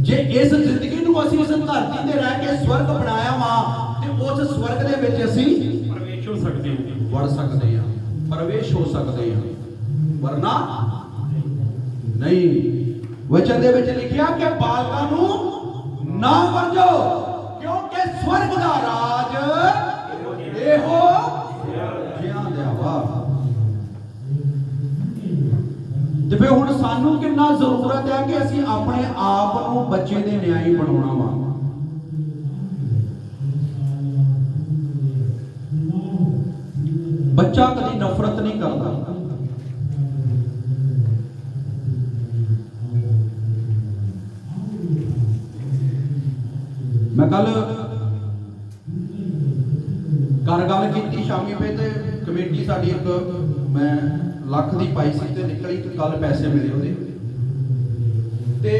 ਜੇ ਇਸ ਜ਼ਿੰਦਗੀ ਨੂੰ ਅਸੀਂ ਇਸ ਧਰਤੀ ਤੇ ਰਹਿ ਕੇ ਸਵਰਗ ਬਣਾਇਆ ਵਾ ਤੇ ਉਸ ਸਵਰਗ ਦੇ ਵਿੱਚ ਅਸੀਂ ਪ੍ਰਵੇਸ਼ ਹੋ ਸਕਦੇ ਹਾਂ ਵੜ ਸਕਦੇ ਆ ਪ੍ਰਵੇਸ਼ ਹੋ ਸਕਦੇ ਆ ਵਰਨਾ ਨਹੀਂ ਵਚਨ ਦੇ ਵਿੱਚ ਲਿਖਿਆ ਕਿ ਬਾਲਕਾਂ ਨੂੰ ਨਾ ਵਰਜੋ ਕਿਉਂਕਿ ਸਵਰਗ ਦਾ ਰਾਜ ਇਹੋ ਜਿਹਾ ਦਾ ਵਾ ਤੇ ਫਿਰ ਹੁਣ ਸਾਨੂੰ ਕਿੰਨਾ ਜ਼ਰੂਰਤ ਹੈ ਕਿ ਅਸੀਂ ਆਪਣੇ ਆਪ ਨੂੰ ਬੱਚੇ ਦੇ ਨਿਆਈ ਬਣਾਉਣਾ ਵਾ ਬੱਚਾ ਕਦੀ ਨਫ਼ਰਤ ਨਹੀਂ ਕਰਦਾ मैं कल घर गल की शामी पे ते कमेटी साडी एक मैं लख दी पाई सी ते निकली ते कल पैसे मिले ਉਹਦੇ ते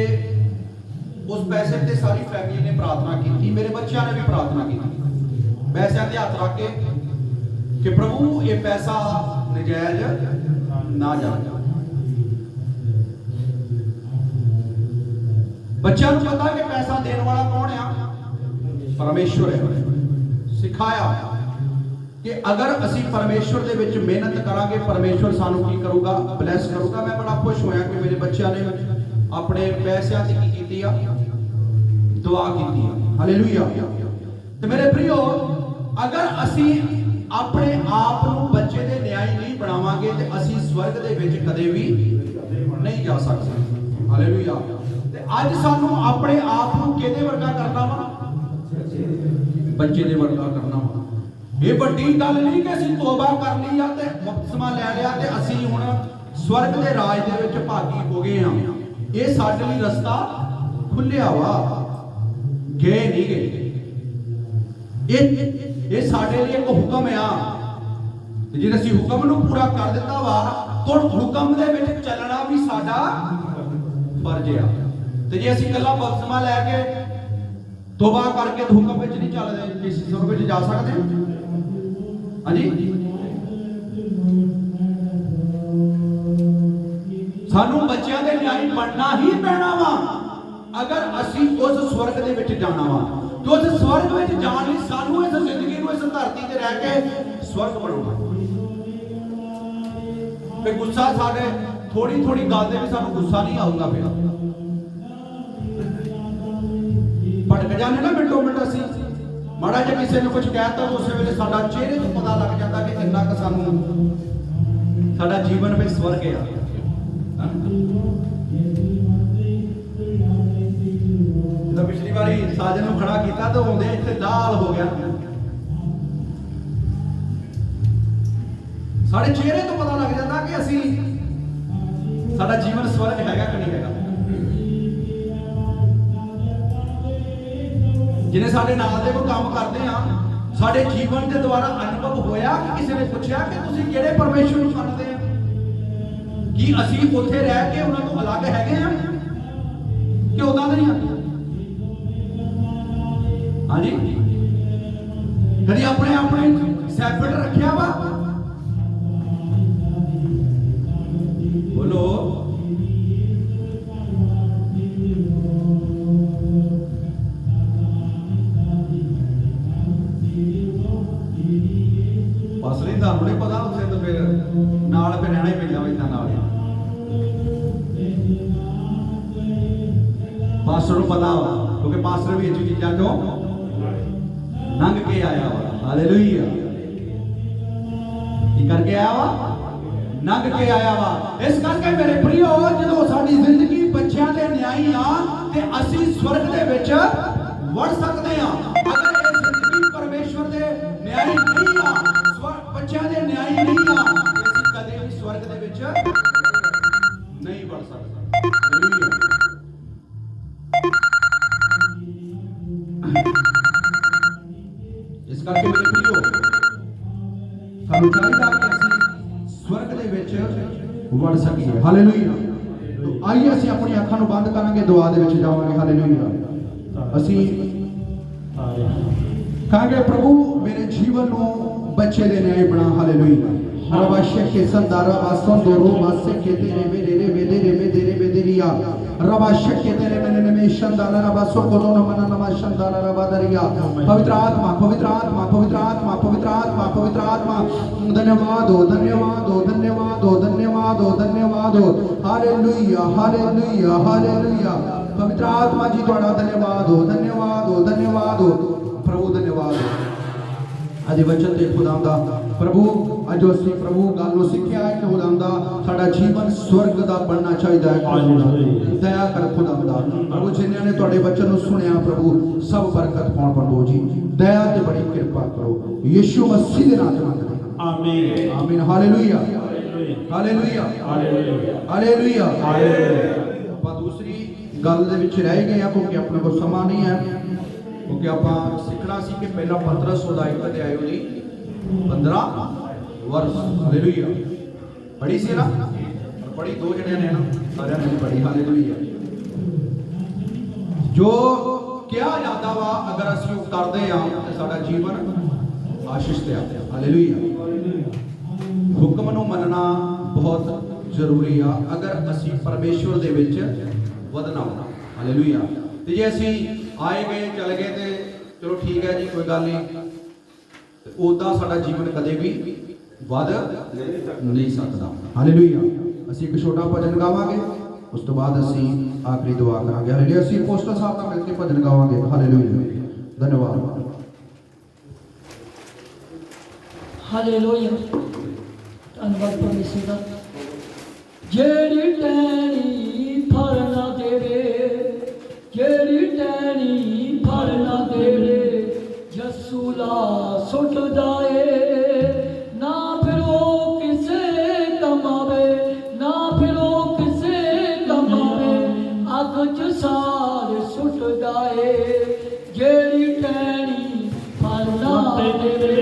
उस पैसे ते सारी फैमिली ने प्रार्थना की, मेरे बच्चों ने भी प्रार्थना की पैसों ते हाथ रख के कि प्रभु ये पैसा नजायज ना जाए। बच्चों को पता कि पैसा देने वाला कौन है? परमेश्वर है। सिखाया कि अगर असी परमेश्वर दे विच मेहनत करांगे परमेश्वर सानू की करूगा? ब्लैस करूगा। मैं बड़ा खुश होया कि मेरे बच्चों ने अपने पैसों से की कीती आ? दुआ कीती आ। हालेलुया। ते मेरे प्रियो, अगर असी अपने आप नू बच्चे दे न्यायी नहीं बनावांगे ते असी स्वर्ग दे विच कदे भी नहीं जा सकते। हालेलुया। ते अज सानू अपने आप नू किहदे वर्गा करना वा? बच्चे दे वर्गा करना वा। ये बड़ी गल नहीं कि असीं तौबा कर ली आ ते बपतिस्मा ले लिया ते असीं हुण स्वर्ग दे राज दे विच भागी हो गए हां। ये साडे लई रस्ता खुल्लिया वा, गए नहीं गए। ये साडे लई एक हुक्म आ, जे असीं हुक्म नूं पूरा कर दित्ता वा तो हुक्म दे विच चलना भी साडा फर्ज आ। ते जे असीं कल्ला बपतिस्मा लैके तौबा करके हुक्म विच नहीं चलदे, इस स्वर्ग विच जा सकदे हां? हाँ जी। सानू बच्चों के न्यायी बनना ही पैना वा अगर असी उस स्वर्ग दे विच जाना वा। तो उस स्वर्ग विच जाण लई सानू इस जिंदगी नूं इस धरती ते रह के स्वर्ग बनाउणा। ते गुस्सा साडे थोड़ी थोड़ी गल दे भी सानू गुस्सा नहीं आऊगा पिया, भड़क जाने ना मिंटो मिंट असी माड़ा जे किसी ने कुछ कहता तो उस वेले साडा चेहरे तो पता लग जाता कि कितना क सानू साडा जीवन में स्वर्ग है। जब पिछली बारी साजन नूं खड़ा किया तो आउंदे इत्थे लाल हो गया, साडे चेहरे तो पता लग जाता कि असी साडा जीवन स्वर्ग हैगा कि नहीं हैगा। जिन्हें साडे नाल दे कोई काम करते हैं साडे जीवन के द्वारा अनुभव होया कि किसी ने पूछा कि तुसीं किहड़े परमेश्वर नूं मनदे हो? कि असीं उत्थे रह के उन्हां तों अलग हैगे आ कि उदां दे नहीं? हाँ जी। कदी अपने अपने सैपरेट रखिया वा? बोलो। असली ਤੁਹਾਨੂੰ नहीं पता उसे तो फिर नाल पे रहना ही पैंदा इदां नाल। पास्टर नूं पता वा क्योंकि पास्टर भी इस चीज़ां चों लंघ के आया वा। हालेलुया। की करके आया वा? लंघ के आया वा। इस करके मेरे प्रियो, जदों साडी जिंदगी बच्चों के न्यायी आ ते असीं स्वर्ग दे विच वड़ सकदे आ। अगर ये जिंदगी परमेश्वर दे न्यायी नहीं आ, बच्चों के न्यायी नहीं आ, असीं कदे भी स्वर्ग दे विच नहीं वड़ सकदे। इस करके मेरे प्रियो, सानू चाहिदा कि असीं स्वर्ग दे विच वड़ सकीए। हालेलुया। तो आइए असीं अपनी अखां नूं बंद करांगे, दुआ दे विच जावांगे। हालेलुया। असीं कहांगे प्रभु मेरे जीवन नूं बच्चे दे न्याय बना। हालेलुया। रबाशे के संदारा वासन दोरो वासे के तेरे मेरे रे मेरे रे मेरे मेरे रिया रबाशे के तेरे मेरे में संदारा रबासो को दोनो मना नमा संदारा रबादरिया। पवित्र आत्मा पवित्र आत्मा पवित्र आत्मा पवित्र आत्मा पवित्र आत्मा धन्यवाद हो धन्यवाद हो धन्यवाद हो धन्यवाद हो धन्यवाद हो। Hallelujah hallelujah hallelujah. पवित्र आत्मा जी तुहाडा धन्यवाद हो धन्यवाद हो धन्यवाद हो प्रभु धन्यवाद हो। अज वचन ते खुदा दा प्रभु अज असीं प्रभु गल नूं सिੱਖਿਆ है कि खुदा दा साडा जीवन स्वर्ग दा बनना चाहिदा है। दया कर खुदा दा प्रभु जिन्हां ने तुहाडे वचन नूं सुनिया प्रभु सब बरकत पाउण प्रभु जी दया ते बड़ी कृपा करो यीशु मसीह दे नाम च मंगदे आमीन आमीन। Hallelujah hallelujah hallelujah hallelujah. ਆਪਾਂ दूसरी गल दे विच रह गए क्योंकि अपने को समा नहीं है। ਕਿਉਂਕਿ ਆਪਾਂ ਸਿੱਖਣਾ ਸੀ ਕਿ ਪਹਿਲਾਂ ਪਤਰਸ ਉਹਦਾ 1 ਅਧਿਆਇ ਉਹਦੀ 15 ਵਰਸ ਹਾਲੇਲੂਇਆ ਪੜ੍ਹੀ ਸੀ ਨਾ ਪੜ੍ਹੀ ਦੋ ਜਣਿਆਂ ਨੇ ਨਾ ਸਾਰਿਆਂ ਨੇ ਪੜ੍ਹੀ ਹਾਲੇਲੂਇਆ ਜੋ ਕਿਹਾ ਜਾਂਦਾ ਵਾ ਅਗਰ ਅਸੀਂ ਉਹ ਕਰਦੇ ਆ ਤੇ ਸਾਡਾ ਜੀਵਨ ਆਸ਼ੀਸ਼ ਤੇ ਆ ਹਾਲੇਲੂਇਆ ਹੁਕਮ ਨੂੰ ਮੰਨਣਾ ਬਹੁਤ ਜ਼ਰੂਰੀ ਆ ਅਗਰ ਅਸੀਂ ਪਰਮੇਸ਼ਵਰ ਦੇ ਵਿੱਚ ਵਧਣਾ ਹੋਣਾ ਹਾਲੇਲੂਇਆ ਤੇ ਜੇ ਅਸੀਂ ਆਏ ਗਏ ਚਲੇ ਗਏ ਤੇ ਚਲੋ ਠੀਕ ਹੈ ਜੀ ਕੋਈ ਗੱਲ ਨਹੀਂ ਉਦਾਂ ਸਾਡਾ ਜੀਵਨ ਕਦੇ ਵੀ ਵੱਧ ਨਹੀਂ ਸਕਦਾ ਹਾਲੇਲੂਇਆ ਅਸੀਂ ਇੱਕ ਛੋਟਾ ਭਜਨ ਗਾਵਾਂਗੇ ਉਸ ਤੋਂ ਬਾਅਦ ਅਸੀਂ ਆਖਰੀ ਦੁਆ ਕਰਾਂਗੇ ਹਾਲੇਲੂਇਆ ਅਸੀਂ ਅਪੋਸਤਲ ਸਾਹਿਬ ਨਾਲ ਮਿਲ ਕੇ ਭਜਨ ਗਾਵਾਂਗੇ ਹਾਲੇਲੂਇਆ ਧੰਨਵਾਦ ਹਾਲੇਲੂਇਆ ਧੰਨਵਾਦ ਪਰਮੇਸ਼ਰ ਦਾ ਜਿਹੜੀ ਟਹਿਣੀ ਫਲ ਨਾ ਦੇਵੇ ਜਿਹੜੀ ਟਹਿਣੀ ਫਲ ਨਾ ਦੇਵੇ ਯਸੂ ਲਾ ਸੁੱਟਦਾ ਏ ਨਾ ਫਿਰ ਉਹ ਕਿਸੇ ਕੰਮ ਆਵੇ ਨਾ ਫਿਰ ਉਹ ਕਿਸੇ ਕੰਮ ਆਵੇ ਅੱਗ ਚ ਸਾੜ ਸੁੱਟਦਾ ਏ ਜਿਹੜੀ ਟਹਿਣੀ ਫਲ ਨਾ ਦੇਵੇ